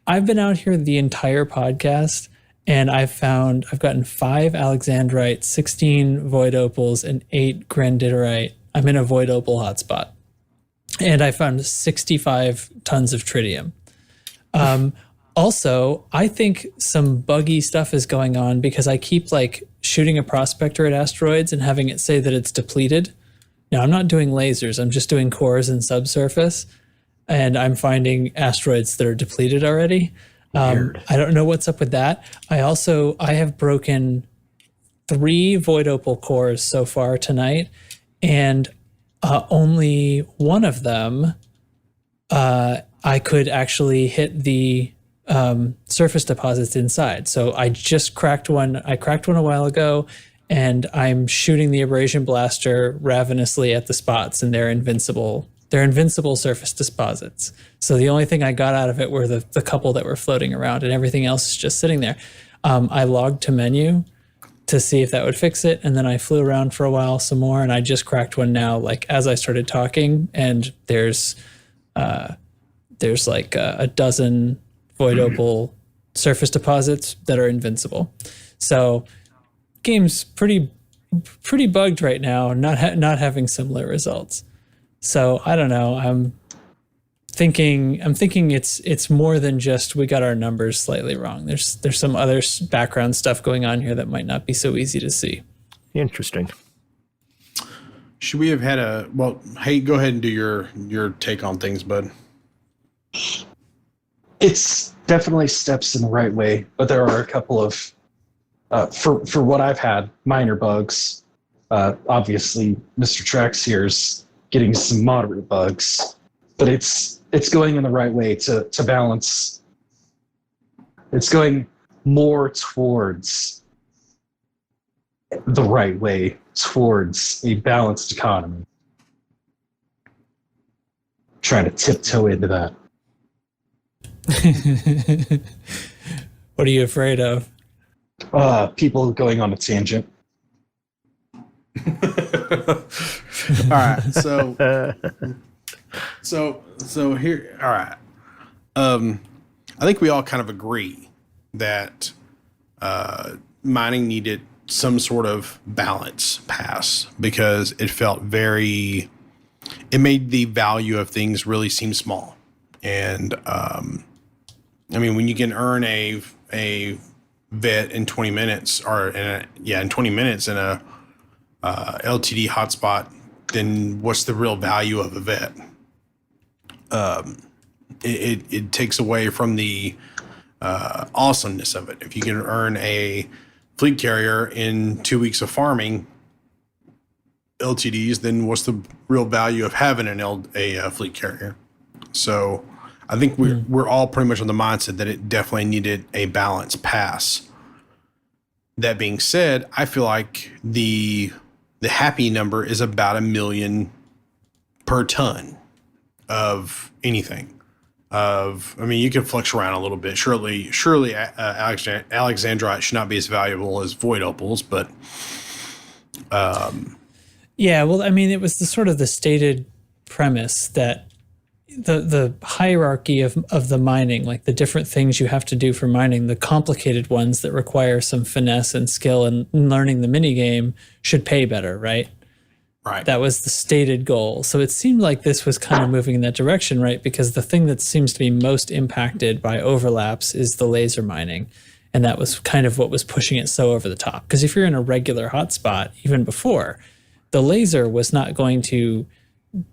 Speaker 4: I've been out here the entire podcast, and I've gotten 5 Alexandrite, 16 Void Opals, and 8 Granditerite. I'm in a Void Opal hotspot. And I found 65 tons of tritium. Also, I think some buggy stuff is going on because I keep like shooting a prospector at asteroids and having it say that it's depleted. Now, I'm not doing lasers. I'm just doing cores and subsurface. And I'm finding asteroids that are depleted already. I don't know what's up with that. I have broken 3 Void Opal cores so far tonight. And only one of them, I could actually hit the surface deposits inside. So I just cracked one. I cracked one a while ago, and I'm shooting the abrasion blaster ravenously at the spots, and they're invincible. They're invincible surface deposits. So the only thing I got out of it were the couple that were floating around, and everything else is just sitting there. I logged to menu to see if that would fix it, and then I flew around for a while some more, and I just cracked one now, like as I started talking, and there's like a dozen Void Opal surface deposits that are invincible. So game's pretty bugged right now, not having similar results. So I don't know. I'm thinking it's more than just we got our numbers slightly wrong. There's some other background stuff going on here that might not be so easy to see.
Speaker 3: Interesting.
Speaker 2: Should we have had hey, go ahead and do your take on things, bud.
Speaker 5: It's definitely steps in the right way, but there are a couple of, for what I've had, minor bugs. Obviously, Mr. Trax here's getting some moderate bugs, but it's going in the right way to balance. It's going more towards the right way, towards a balanced economy. Trying to tiptoe into that.
Speaker 4: What are you afraid of?
Speaker 5: People going on a tangent.
Speaker 2: All right, so here. All right, I think we all kind of agree that mining needed some sort of balance pass because it felt it made the value of things really seem small. And I mean, when you can earn a vet in 20 minutes in 20 minutes in a LTD hotspot, then what's the real value of a vet? It takes away from the awesomeness of it. If you can earn a fleet carrier in 2 weeks of farming LTDs, then what's the real value of having a fleet carrier? So I think we're all pretty much on the mindset that it definitely needed a balanced pass. That being said, I feel like the happy number is about 1 million per ton of anything. I mean, you can flex around a little bit. Surely, Alexandrite should not be as valuable as Void Opals, but
Speaker 4: yeah. Well, I mean, it was the sort of the stated premise that the hierarchy of the mining, like the different things you have to do for mining, the complicated ones that require some finesse and skill and learning the mini game should pay better, right?
Speaker 2: Right.
Speaker 4: That was the stated goal. So it seemed like this was kind of moving in that direction, right? Because the thing that seems to be most impacted by overlaps is the laser mining. And that was kind of what was pushing it so over the top. Because if you're in a regular hotspot, even before, the laser was not going to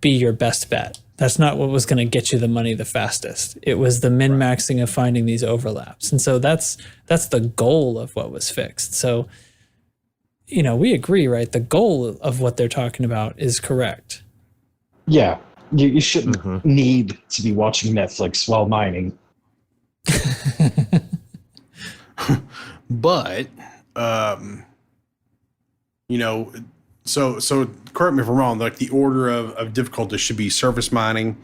Speaker 4: be your best bet. That's not what was going to get you the money the fastest. It was the min-maxing of finding these overlaps. And so that's the goal of what was fixed. So, we agree, right? The goal of what they're talking about is correct.
Speaker 5: Yeah. You shouldn't need to be watching Netflix while mining.
Speaker 2: But, so correct me if I'm wrong, like the order of difficulty should be surface mining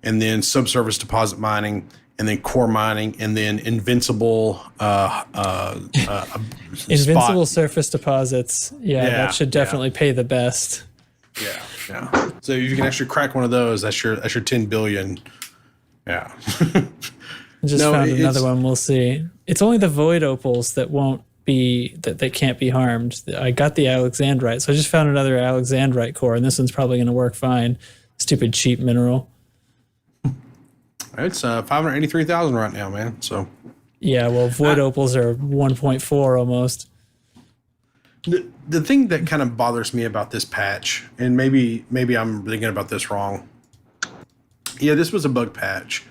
Speaker 2: and then subsurface deposit mining and then core mining and then invincible
Speaker 4: surface deposits. Yeah, that should definitely pay the best.
Speaker 2: Yeah. So if you can actually crack one of those, that's your 10 billion. Yeah.
Speaker 4: Found another one. We'll see. It's only the void opals that they can't be harmed. I got the alexandrite, so I just found another alexandrite core, and this one's probably going to work fine. Stupid cheap mineral.
Speaker 2: It's 583,000 right now, man. So
Speaker 4: yeah, well, void opals are 1.4 almost.
Speaker 2: The thing that kind of bothers me about this patch, and maybe I'm thinking about this wrong. Yeah, this was a bug patch,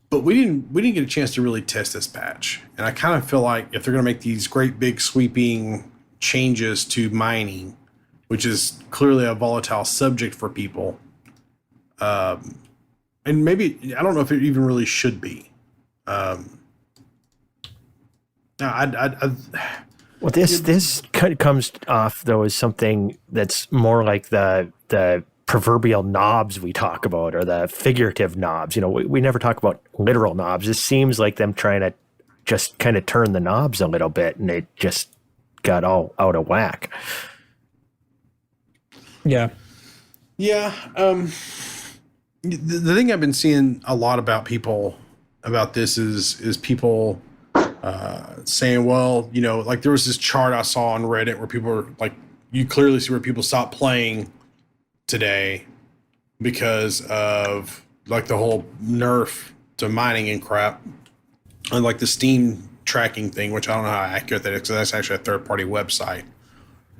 Speaker 2: but we didn't get a chance to really test this patch. And I kind of feel like if they're going to make these great big sweeping changes to mining, which is clearly a volatile subject for people, and maybe I don't know if it even really should be.
Speaker 3: Well, this comes off though as something that's more like the proverbial knobs we talk about, or the figurative knobs. We never talk about literal knobs. This seems like them trying to just kind of turn the knobs a little bit, and it just got all out of whack.
Speaker 4: Yeah.
Speaker 2: Yeah. The thing I've been seeing a lot about people about this is people saying, well, like there was this chart I saw on Reddit where people are like, you clearly see where people stopped playing today because of like the whole nerf to mining and crap, and like the Steam tracking thing, which I don't know how accurate that is because that's actually a third-party website.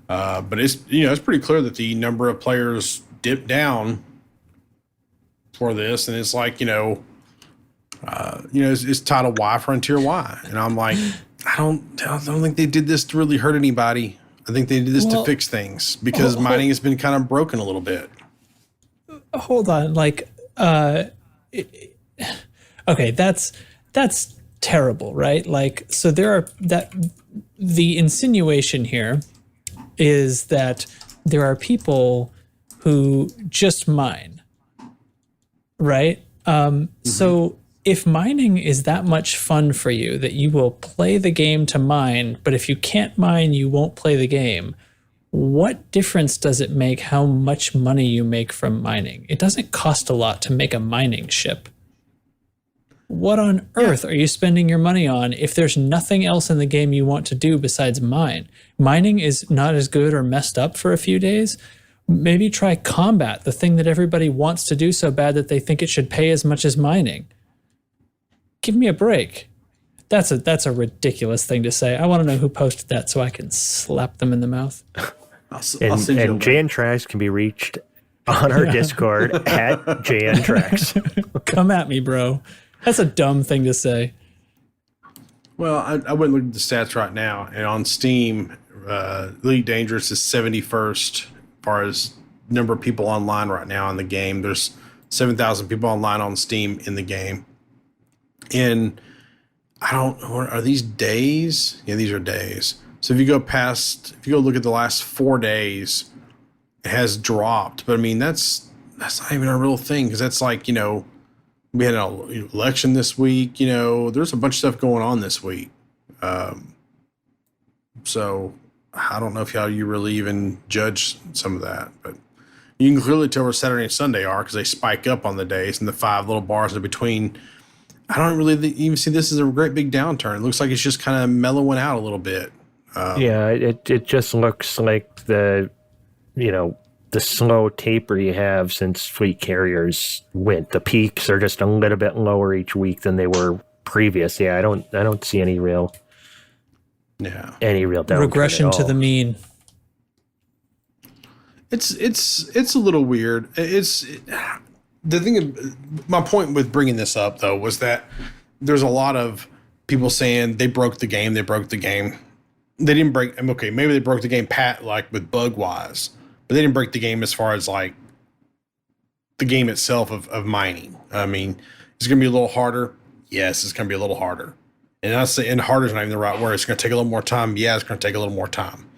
Speaker 2: But it's it's pretty clear that the number of players dipped down for this, and it's like it's titled "Why Frontier Why," and I'm like, I don't think they did this to really hurt anybody. I think they did this to fix things because mining has been kind of broken a little bit.
Speaker 4: Hold on, okay, that's terrible, right? Like, so the insinuation here is that there are people who just mine, right? So if mining is that much fun for you that you will play the game to mine, but if you can't mine, you won't play the game, what difference does it make how much money you make from mining? It doesn't cost a lot to make a mining ship. What on earth are you spending your money on if there's nothing else in the game you want to do besides mine? Mining is not as good or messed up for a few days. Maybe try combat, the thing that everybody wants to do so bad that they think it should pay as much as mining. Give me a break. That's a ridiculous thing to say. I want to know who posted that so I can slap them in the mouth.
Speaker 3: And JN Tracks can be reached on our Discord at JN Tracks.
Speaker 4: Come at me, bro. That's a dumb thing to say.
Speaker 2: Well, I went and looked at the stats right now, and on Steam, Elite Dangerous is 71st as far as number of people online right now in the game. There's 7,000 people online on Steam in the game. And are these days? Yeah, these are days. So if you go look at the last 4 days, it has dropped. But I mean, that's not even a real thing, because that's like, we had an election this week. There's a bunch of stuff going on this week. So I don't know if you really even judge some of that. But You can clearly tell where Saturday and Sunday are because they spike up on the days, and the 5 little bars in between. I don't really even see this as a great big downturn. It looks like it's just kind of mellowing out a little bit.
Speaker 3: It just looks like the slow taper you have since fleet carriers went. The peaks are just a little bit lower each week than they were previous. Yeah, I don't see any real downturn
Speaker 4: regression to the mean.
Speaker 2: It's a little weird. The thing. My point with bringing this up though was that there's a lot of people saying they broke the game. They broke the game. They didn't break. Okay, maybe they broke the game like with bug wise, but they didn't break the game as far as like the game itself of mining. I mean, it's going to be a little harder. Yes, it's going to be a little harder. And I say, and harder is not even the right word. It's going to take a little more time. Yeah, it's going to take a little more time.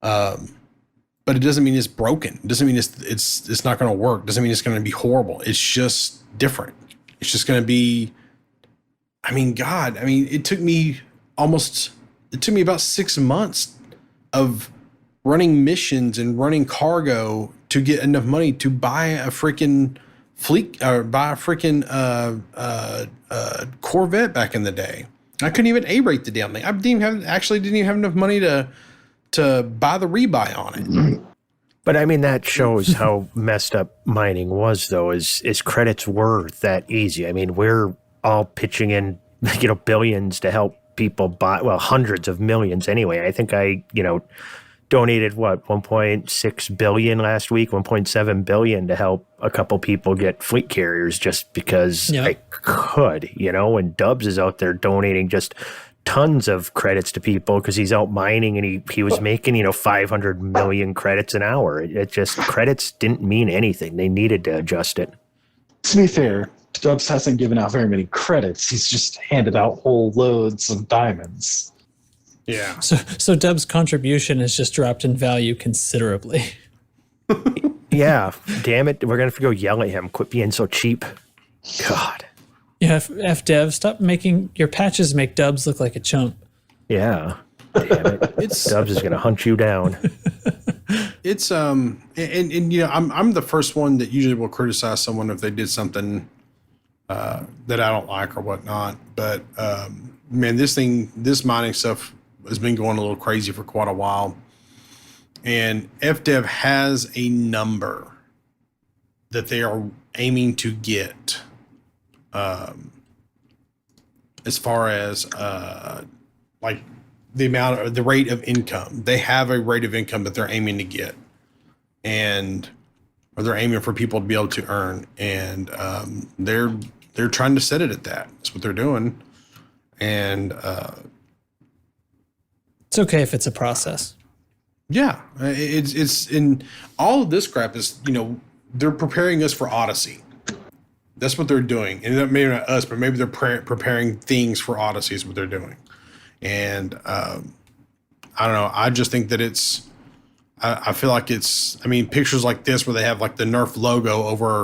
Speaker 2: But it doesn't mean it's broken. It doesn't mean it's not going to work. It doesn't mean it's going to be horrible. It's just different. It's just going to be. I mean, God. I mean, it took me about 6 months of running missions and running cargo to get enough money to buy a freaking fleet or buy a freaking Corvette back in the day. I couldn't even A-rate the damn thing. I didn't even have enough money to buy the rebuy on it.
Speaker 3: But I mean, that shows how messed up mining was, though, is credits were that easy. I mean, we're all pitching in, billions to help people buy, well, hundreds of millions anyway. I think I, donated 1.6 billion last week, 1.7 billion to help a couple people get fleet carriers just because I could, and Dubs is out there donating just tons of credits to people because he's out mining and he was making, 500 million credits an hour. It just, credits didn't mean anything. They needed to adjust it.
Speaker 5: To be fair, Dubs hasn't given out very many credits. He's just handed out whole loads of diamonds.
Speaker 2: Yeah.
Speaker 4: So Dub's contribution has just dropped in value considerably.
Speaker 3: Yeah. Damn it. We're going to have to go yell at him. Quit being so cheap. God.
Speaker 4: Yeah. F Dev, stop making your patches make Dubs look like a chump.
Speaker 3: Yeah. Damn it. Dubs is going to hunt you down.
Speaker 2: It's I'm the first one that usually will criticize someone if they did something that I don't like or whatnot. But man, this mining stuff has been going a little crazy for quite a while. And FDev has a number that they are aiming to get as far as like the rate of income. They have a rate of income that they're aiming to get, or they're aiming for people to be able to earn. And they're trying to set it at that. That's what they're doing. And
Speaker 4: it's okay if it's a process.
Speaker 2: Yeah, it's in all of this crap is, they're preparing us for Odyssey. That's what they're doing. And maybe not us, but maybe they're preparing things for Odyssey is what they're doing. And I don't know. I just think that I feel like pictures like this where they have like the Nerf logo over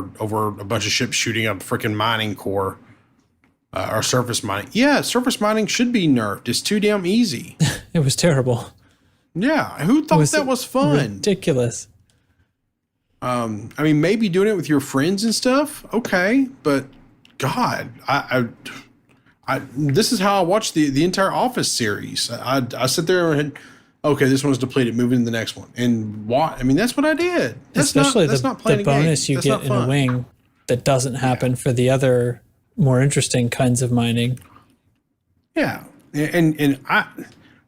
Speaker 2: a bunch of ships shooting up freaking mining core or surface mining. Yeah, surface mining should be nerfed. It's too damn easy.
Speaker 4: It was terrible.
Speaker 2: Yeah, who thought that was fun?
Speaker 4: Ridiculous.
Speaker 2: Maybe doing it with your friends and stuff. Okay, but God, I this is how I watched the entire Office series. I sit there and okay, this one's depleted. Moving to the next one, and what? That's what I did.
Speaker 4: Especially the bonus you get in a wing that doesn't happen for the other more interesting kinds of mining.
Speaker 2: Yeah, and I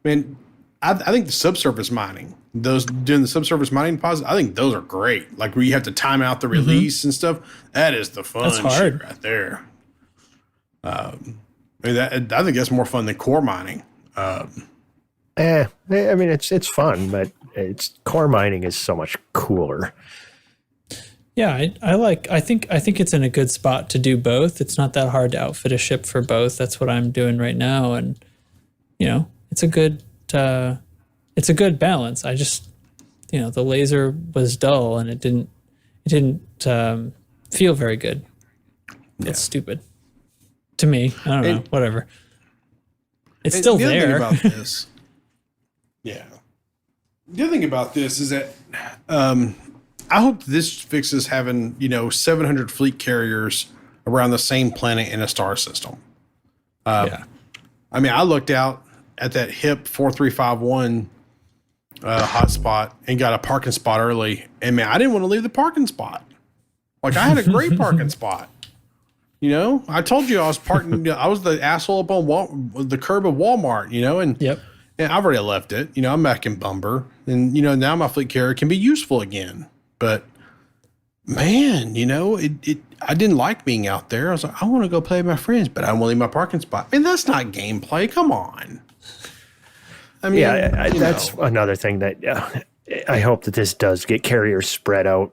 Speaker 2: think the subsurface mining, those doing the subsurface mining deposits, I think those are great. Like where you have to time out the release and stuff. That is the fun shit right there. I think that's more fun than core mining.
Speaker 3: It's fun, but core mining is so much cooler.
Speaker 4: Yeah, I think it's in a good spot to do both. It's not that hard to outfit a ship for both. That's what I'm doing right now, and it's a good balance. I just the laser was dull and it didn't feel very good. That's stupid to me. I don't know. Whatever. It's still there.
Speaker 2: Thing about this, the other thing about this is that I hope this fixes having 700 fleet carriers around the same planet in a star system. I mean, I looked out at that HIP 4351 hotspot and got a parking spot early, and man, I didn't want to leave the parking spot. Like, I had a great parking spot. I told you I was parking. I was the asshole up on the curb of Walmart. And I've already left it. I'm back in Bumber, and now my fleet carrier can be useful again. But man, I didn't like being out there. I was like, I want to go play with my friends, but I want to leave my parking spot. Man, that's not gameplay. Come on. I mean,
Speaker 3: that's another thing that I hope that this does get carriers spread out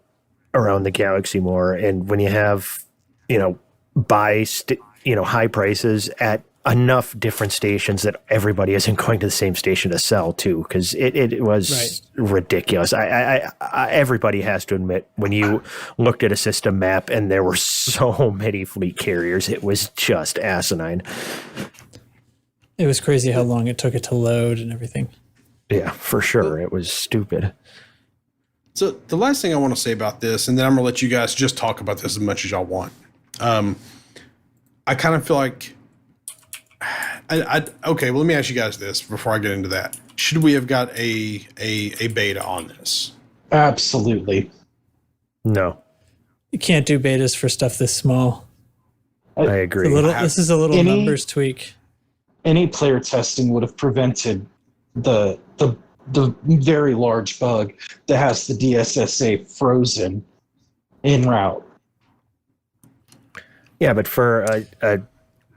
Speaker 3: around the galaxy more. And when you have, high prices at enough different stations that everybody isn't going to the same station to sell to, because it was ridiculous. I everybody has to admit, when you looked at a system map and there were so many fleet carriers, it was just asinine.
Speaker 4: It was crazy how long it took it to load and everything.
Speaker 3: Yeah, for sure. It was stupid.
Speaker 2: So the last thing I want to say about this, and then I'm going to let you guys just talk about this as much as y'all want. I kind of feel like, okay, well, let me ask you guys this before I get into that. Should we have got a beta on this?
Speaker 5: Absolutely.
Speaker 3: No.
Speaker 4: You can't do betas for stuff this small.
Speaker 3: I agree.
Speaker 4: This is a little numbers tweak.
Speaker 5: Any player testing would have prevented the very large bug that has the DSSA frozen en route.
Speaker 3: Yeah, but for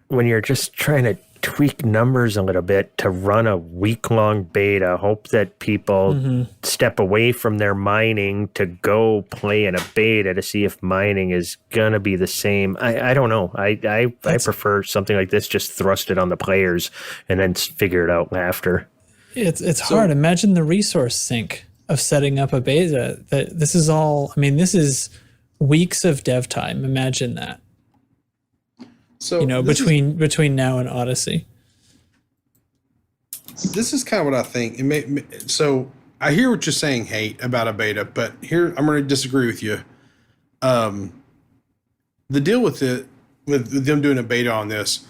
Speaker 3: when you're just trying to tweak numbers a little bit to run a week-long beta, hope that people step away from their mining to go play in a beta to see if mining is going to be the same. I don't know. I prefer something like this, just thrust it on the players and then figure it out after.
Speaker 4: It's hard. Imagine the resource sink of setting up a beta. This is weeks of dev time. Imagine that.
Speaker 2: So
Speaker 4: between now and Odyssey.
Speaker 2: This is kind of what I think. So I hear what you're saying, Hate, about a beta, but here I'm going to disagree with you. The deal with them doing a beta on this,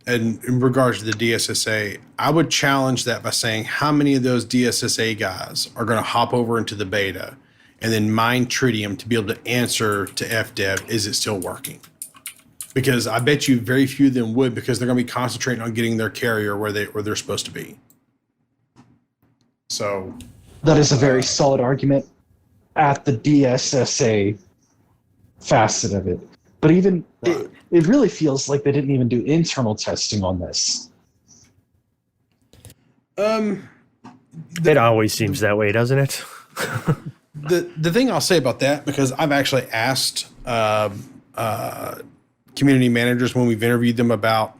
Speaker 2: and in regards to the DSSA, I would challenge that by saying how many of those DSSA guys are going to hop over into the beta and then mine Tritium to be able to answer to FDev, is it still working? Because I bet you very few of them would, because they're going to be concentrating on getting their carrier where they're supposed to be. So
Speaker 5: that is a very solid argument at the DSSA facet of it. But even it really feels like they didn't even do internal testing on this.
Speaker 2: It
Speaker 3: always seems that way, doesn't it?
Speaker 2: The thing I'll say about that, because I've actually asked community managers when we've interviewed them about,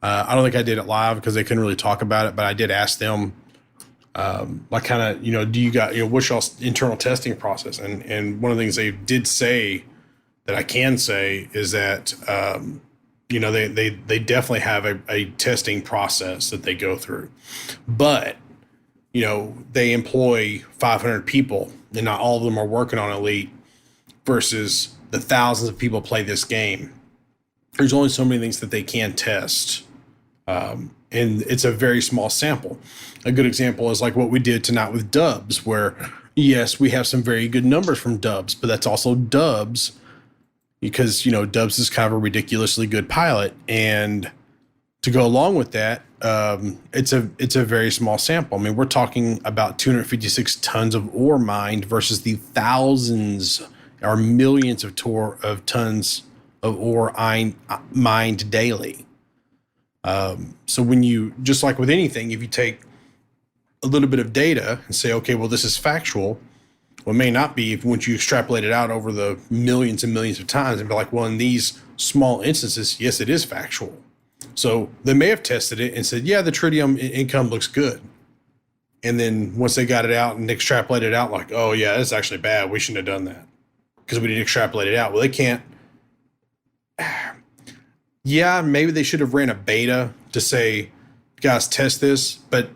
Speaker 2: I don't think I did it live because they couldn't really talk about it, but I did ask them, do you got, what's y'all's internal testing process? And one of the things they did say that I can say is that, they definitely have a testing process that they go through, but, they employ 500 people and not all of them are working on Elite versus the thousands of people play this game. There's only so many things that they can test. And it's a very small sample. A good example is like what we did tonight with Dubs, where yes, we have some very good numbers from Dubs, but that's also Dubs because, Dubs is kind of a ridiculously good pilot. And to go along with that, it's a very small sample. I mean, we're talking about 256 tons of ore mined versus the thousands or millions of tons of ore mined daily. So when you, just like with anything, if you take a little bit of data and say, okay, well, this is factual. Well, it may not be once you extrapolate it out over the millions and millions of times and be like, well, in these small instances, yes, it is factual. So they may have tested it and said, yeah, the tritium income looks good. And then once they got it out and extrapolated it out, like, oh yeah, that's actually bad. We shouldn't have done that because we didn't extrapolate it out. Well, they can't. Yeah, maybe they should have ran a beta to say, guys, test this. But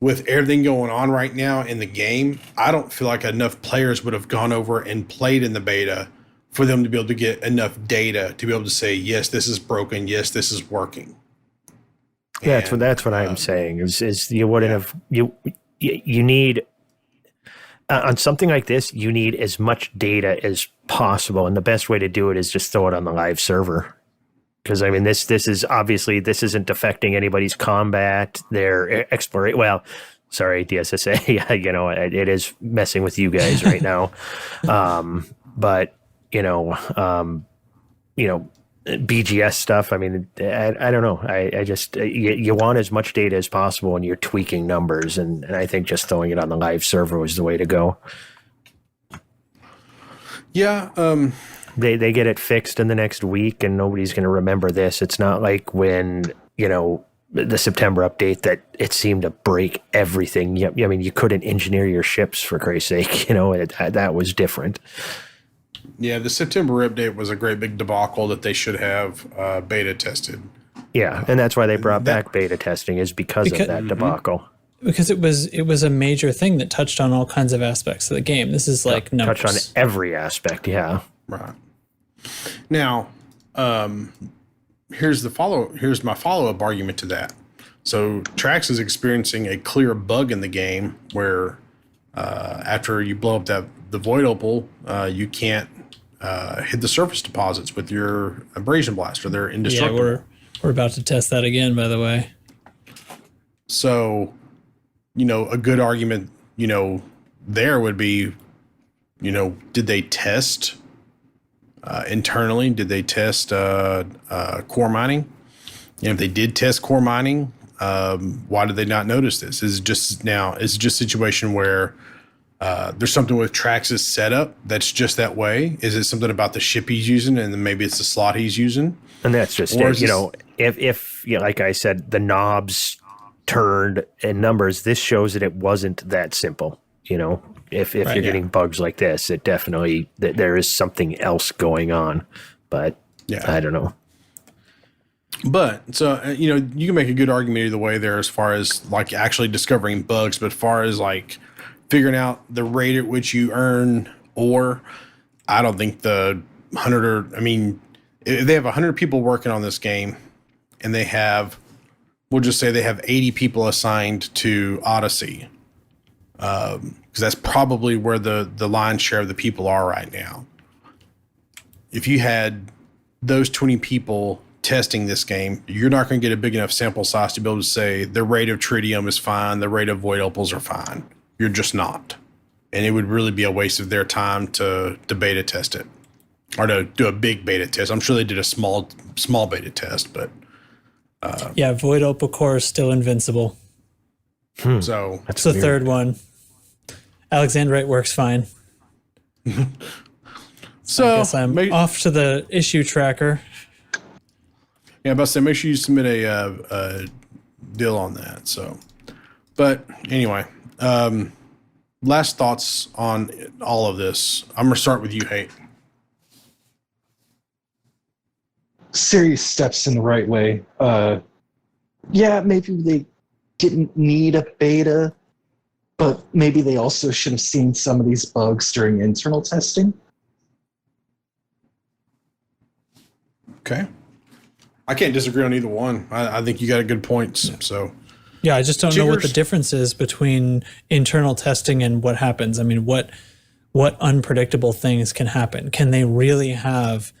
Speaker 2: with everything going on right now in the game, I don't feel like enough players would have gone over and played in the beta for them to be able to get enough data to be able to say, yes, this is broken. Yes, this is working.
Speaker 3: Yeah, that's what I'm saying is you wouldn't have, you need, on something like this, you need as much data as possible. And the best way to do it is just throw it on the live server. Because, I mean, this is obviously, this isn't affecting anybody's combat, their exploration. Well, sorry, DSSA. Yeah, you know, it is messing with you guys right now. But, you know, BGS stuff, I mean, I don't know. I just, you want as much data as possible when you're tweaking numbers. And I think just throwing it on the live server was the way to go.
Speaker 2: Yeah.
Speaker 3: They get it fixed in the next week and nobody's going to remember this. It's not like when, you know, the September update that it seemed to break everything. I mean, you couldn't engineer your ships, for Christ's sake. You know, that was different.
Speaker 2: Yeah, the September update was a great big debacle that they should have beta tested.
Speaker 3: Yeah, and that's why they brought back beta testing, is because of that debacle.
Speaker 4: Because it was a major thing that touched on all kinds of aspects of the game. This is like numbers.
Speaker 3: Touch on every aspect, yeah.
Speaker 2: Right. Now, here's my follow-up argument to that. So Trax is experiencing a clear bug in the game where after you blow up the void opal, you can't hit the surface deposits with your abrasion blaster. They're indestructible.
Speaker 4: Yeah, we're about to test that again, by the way.
Speaker 2: So, you know, a good argument, you know, there would be, you know, did they test internally? Did they test core mining? And if they did test core mining, why did they not notice this? Is it just a situation where there's something with Trax's setup that's just that way? Is it something about the ship he's using, and then maybe it's the slot he's using?
Speaker 3: And that's just it. You know, if you know, like I said, the knobs turned in numbers, this shows that it wasn't that simple. You know, if you're getting bugs like this, it definitely there is something else going on. But I don't know.
Speaker 2: But so you know, you can make a good argument either way there, as far as like actually discovering bugs, but as far as like figuring out the rate at which you earn ore, I don't think the 100 or, I mean, if they have 100 people working on this game and they have, we'll just say they have 80 people assigned to Odyssey, because that's probably where the lion's share of the people are right now. If you had those 20 people testing this game, you're not going to get a big enough sample size to be able to say the rate of tritium is fine, the rate of void opals are fine. You're just not. And it would really be a waste of their time to beta test it, or to do a big beta test. I'm sure they did a small beta test, but
Speaker 4: void opal core is still invincible.
Speaker 2: So
Speaker 4: that's the third one. Alexandrite works fine.
Speaker 2: So
Speaker 4: I guess I'm off to the issue tracker.
Speaker 2: Yeah, I'm about to say, make sure you submit a deal on that. So, but anyway, last thoughts on all of this. I'm gonna start with you, Hate.
Speaker 5: Serious steps in the right way. Yeah, maybe they didn't need a beta, but maybe they also should have seen some of these bugs during internal testing.
Speaker 2: Okay. I can't disagree on either one. I think you got a good points. So,
Speaker 4: yeah, I just don't know what the difference is between internal testing and what happens. I mean, what unpredictable things can happen? Can they really have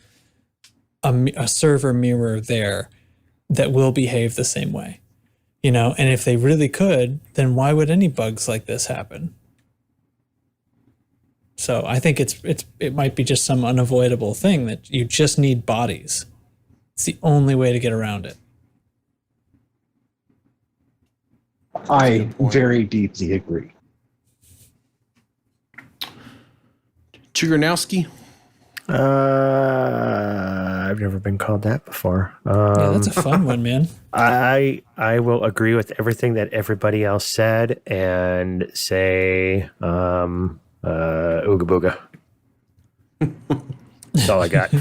Speaker 4: a server mirror there that will behave the same way? You know, and if they really could, then why would any bugs like this happen? So I think it might be just some unavoidable thing that you just need bodies. It's the only way to get around it.
Speaker 5: I very deeply agree.
Speaker 2: Chigurnowski?
Speaker 3: I've never been called that before.
Speaker 4: Yeah, that's a fun one, man.
Speaker 3: I will agree with everything that everybody else said and say Ooga Booga. That's all I got.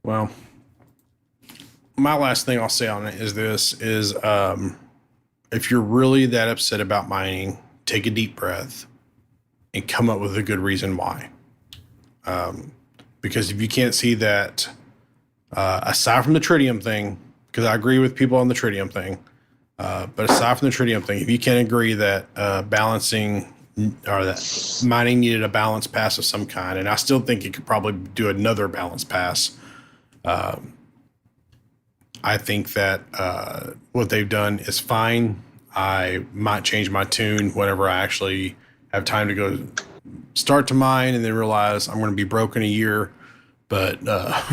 Speaker 2: Well, my last thing I'll say on it is this: if you're really that upset about mining, take a deep breath and come up with a good reason why. Because if you can't see that, aside from the tritium thing, because I agree with people on the tritium thing, but aside from the tritium thing, if you can't agree that balancing or that mining needed a balance pass of some kind, and I still think it could probably do another balance pass. I think that what they've done is fine. I might change my tune whenever I actually have time to go start to mine and then realize I'm going to be broke in a year. But I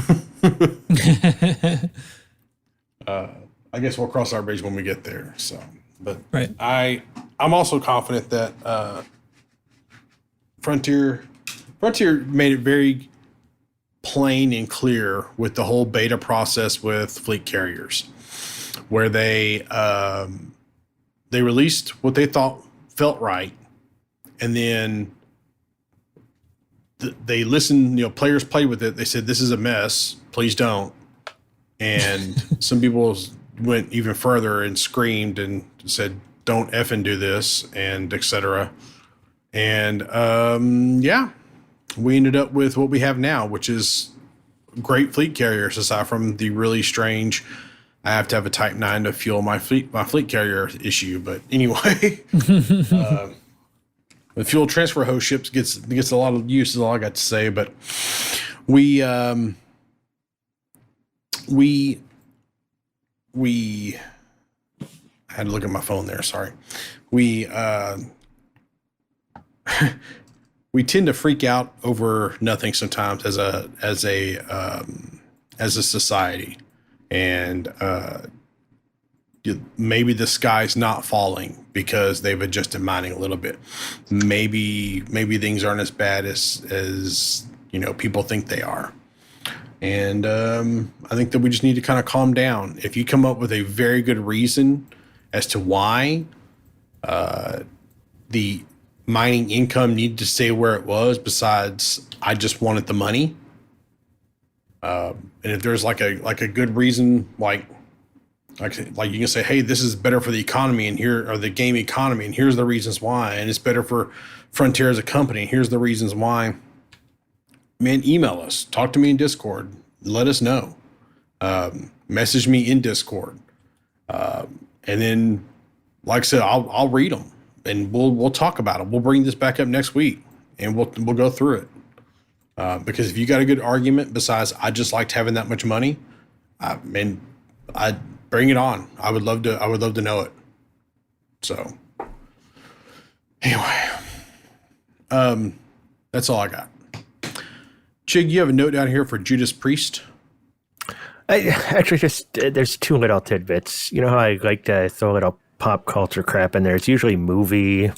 Speaker 2: guess we'll cross our bridge when we get there. So, but
Speaker 4: right.
Speaker 2: I'm also confident that Frontier made it very plain and clear with the whole beta process with fleet carriers, where they released what they thought felt right, and then they listened. Players played with it. They said, "This is a mess. Please don't." And some people went even further and screamed and said, "Don't effing do this," and etc. And we ended up with what we have now, which is great fleet carriers, aside from the really strange, I have to have a Type 9 to fuel my fleet carrier issue. But anyway, the fuel transfer hose ships gets a lot of use, is all I got to say. But we I had to look at my phone there. Sorry. We tend to freak out over nothing sometimes as a society, and maybe the sky's not falling because they've adjusted mining a little bit. Maybe things aren't as bad as people think they are. And I think that we just need to kind of calm down. If you come up with a very good reason as to why the mining income needed to stay where it was, besides I just wanted the money, and if there's like a good reason, like you can say, hey, this is better for the economy and the game economy, and here's the reasons why, and it's better for Frontier as a company, and here's the reasons why. Man, email us, talk to me in Discord, let us know, message me in Discord, and then, like I said, I'll read them and we'll talk about it. We'll bring this back up next week and we'll go through it, because if you got a good argument besides I just liked having that much money, I bring it on. I would love to know it. So anyway, that's all I got. Chig, you have a note down here for Judas Priest?
Speaker 3: I actually there's two little tidbits. You know how I like to throw a little pop culture crap in there? It's usually movie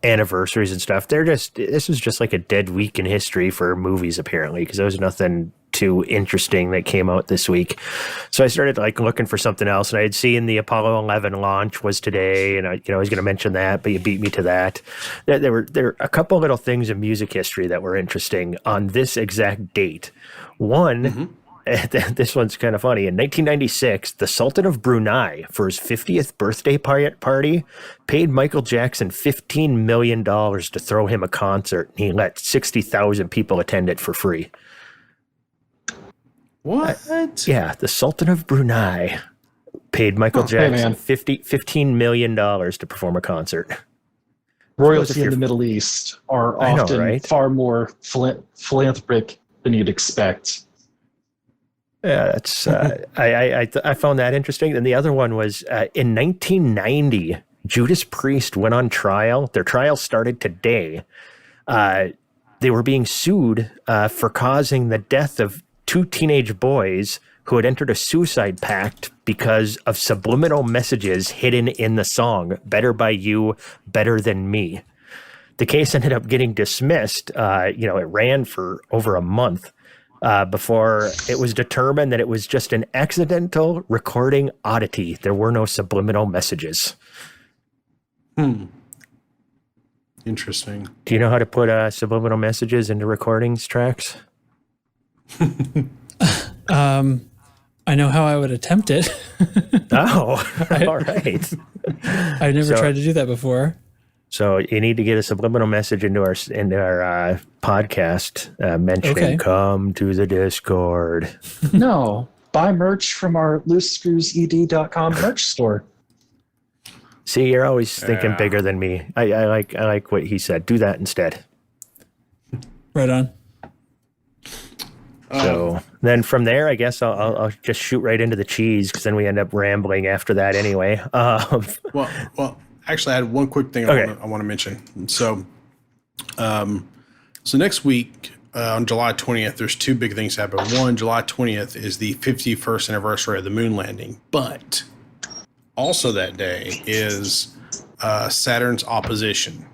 Speaker 3: anniversaries and stuff. This is just like a dead week in history for movies, apparently, because there was nothing too interesting that came out this week. So I started looking for something else, and I had seen the Apollo 11 launch was today, and I was going to mention that, but you beat me to that. There were a couple little things in music history that were interesting on this exact date. One, this one's kind of funny. In 1996, the Sultan of Brunei, for his 50th birthday party, paid Michael Jackson $15 million to throw him a concert. He let 60,000 people attend it for free.
Speaker 2: What?
Speaker 3: Yeah, the Sultan of Brunei paid Michael Jackson $15 million to perform a concert.
Speaker 5: Royalty in the Middle East are often far more philanthropic than you'd expect.
Speaker 3: Yeah, that's I found that interesting. And the other one was in 1990, Judas Priest went on trial. Their trial started today. They were being sued for causing the death of two teenage boys who had entered a suicide pact because of subliminal messages hidden in the song "Better by You, Better Than Me." The case ended up getting dismissed. It ran for over a month before it was determined that it was just an accidental recording oddity. There were no subliminal messages.
Speaker 2: Interesting.
Speaker 3: Do you know how to put subliminal messages into recordings tracks?
Speaker 4: I know how I would attempt it.
Speaker 3: Oh, all right.
Speaker 4: I've never tried to do that before.
Speaker 3: So you need to get a subliminal message into our podcast mentioning come to the Discord.
Speaker 5: No, buy merch from our loosescrewsed.com merch store.
Speaker 3: See, you're always thinking bigger than me. I like what he said. Do that instead.
Speaker 4: Right on.
Speaker 3: So then from there, I guess I'll just shoot right into the cheese because then we end up rambling after that anyway.
Speaker 2: Well, actually, I had one quick thing I want to mention. So, next week on July 20th, there's two big things happening. One, July 20th is the 51st anniversary of the moon landing, but also that day is Saturn's opposition.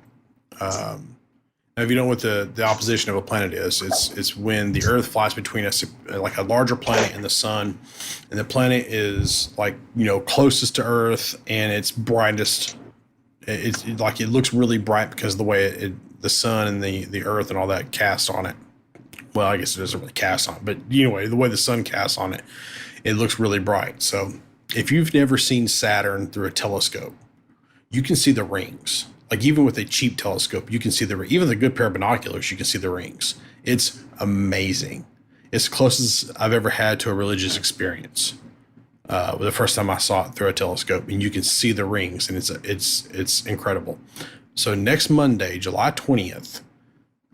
Speaker 2: Now, if you know what the opposition of a planet is, it's when the Earth flies between us, like a larger planet and the sun, and the planet is closest to Earth and it's brightest. It's like it looks really bright because of the way the sun and the Earth and all that cast on it. Well, I guess it doesn't really cast on it, but anyway, the way the sun casts on it, it looks really bright. So if you've never seen Saturn through a telescope, you can see the rings. Like even with a cheap telescope, you can see even the good pair of binoculars, you can see the rings. It's amazing. It's close as I've ever had to a religious experience. The first time I saw it through a telescope, and you can see the rings, and it's incredible. So next Monday, July 20th,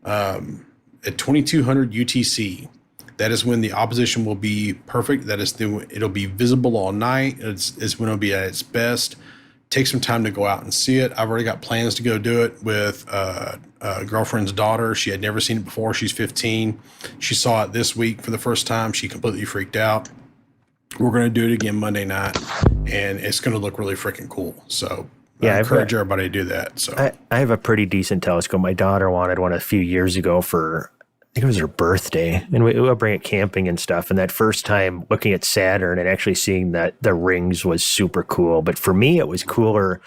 Speaker 2: at 2200 UTC, that is when the opposition will be perfect. That is it'll be visible all night. It's when it'll be at its best. Take some time to go out and see it. I've already got plans to go do it with a girlfriend's daughter. She had never seen it before. She's 15. She saw it this week for the first time. She completely freaked out. We're going to do it again Monday night, and it's going to look really freaking cool. So I encourage everybody to do that. So
Speaker 3: I have a pretty decent telescope. My daughter wanted one a few years ago for, I think it was her birthday, and we'll bring it camping and stuff. And that first time looking at Saturn and actually seeing that the rings was super cool. But for me, it was cooler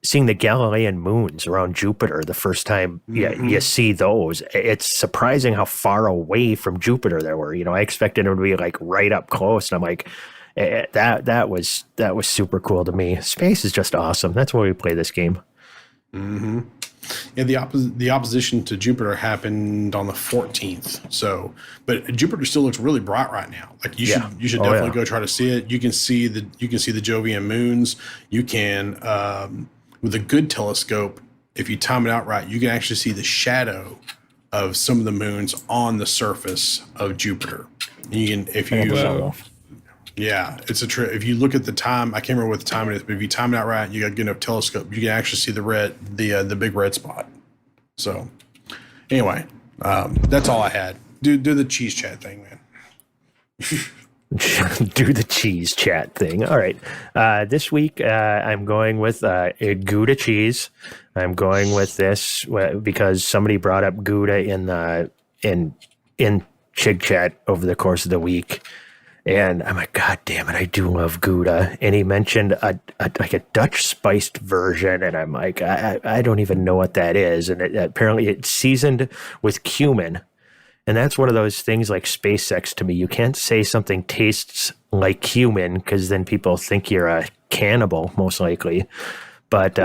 Speaker 3: seeing the Galilean moons around Jupiter the first time you see those. It's surprising how far away from Jupiter they were. I expected them to be like right up close, and I'm like, that was super cool to me. Space is just awesome. That's why we play this game.
Speaker 2: Mm-hmm. Yeah, the opposition to Jupiter happened on the 14th. So, but Jupiter still looks really bright right now. Like you should definitely go try to see it. You can see the Jovian moons. You can with a good telescope, if you time it out right, you can actually see the shadow of some of the moons on the surface of Jupiter. And you can it's a trick. If you look at the time, I can't remember what the time it is, but if you time it out right, you got a good enough telescope, you can actually see the big red spot. So anyway, that's all I had. Do the cheese chat thing, man.
Speaker 3: Do the cheese chat thing. All right. This week, I'm going with Gouda cheese. I'm going with this because somebody brought up Gouda in Chig Chat over the course of the week. And I'm like, God damn it, I do love Gouda. And he mentioned a Dutch spiced version, and I'm like, I don't even know what that is. And apparently it's seasoned with cumin. And that's one of those things like SpaceX to me. You can't say something tastes like cumin because then people think you're a cannibal, most likely. But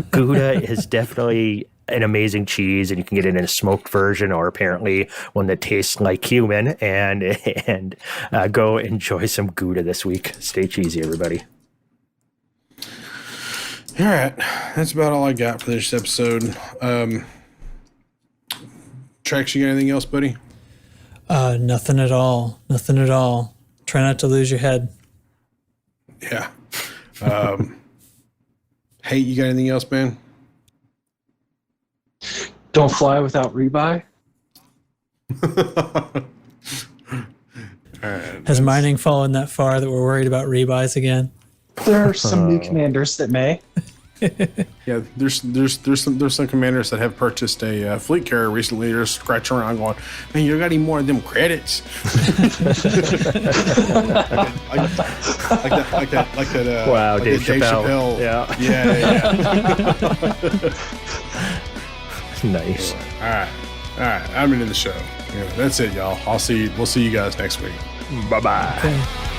Speaker 3: Gouda is definitely an amazing cheese, and you can get it in a smoked version or apparently one that tastes like cumin. And go enjoy some Gouda this week. Stay cheesy, everybody.
Speaker 2: All right, that's about all I got for this episode. Trax, you got anything else, buddy?
Speaker 4: Nothing at all. Nothing at all. Try not to lose your head.
Speaker 2: Yeah. Hey, you got anything else, man?
Speaker 5: Don't fly without rebuy.
Speaker 4: Has mining fallen that far that we're worried about rebuys again?
Speaker 5: There are some new commanders that may.
Speaker 2: Yeah, there's some commanders that have purchased a fleet carrier recently. They're scratching around going, man, you got any more of them credits? like that.
Speaker 3: Wow,
Speaker 2: like
Speaker 3: Dave Chappelle.
Speaker 2: Yeah.
Speaker 3: Nice.
Speaker 2: All right. I'm into the show. Yeah, that's it, y'all. We'll see you guys next week.
Speaker 3: Bye-bye.
Speaker 4: Okay.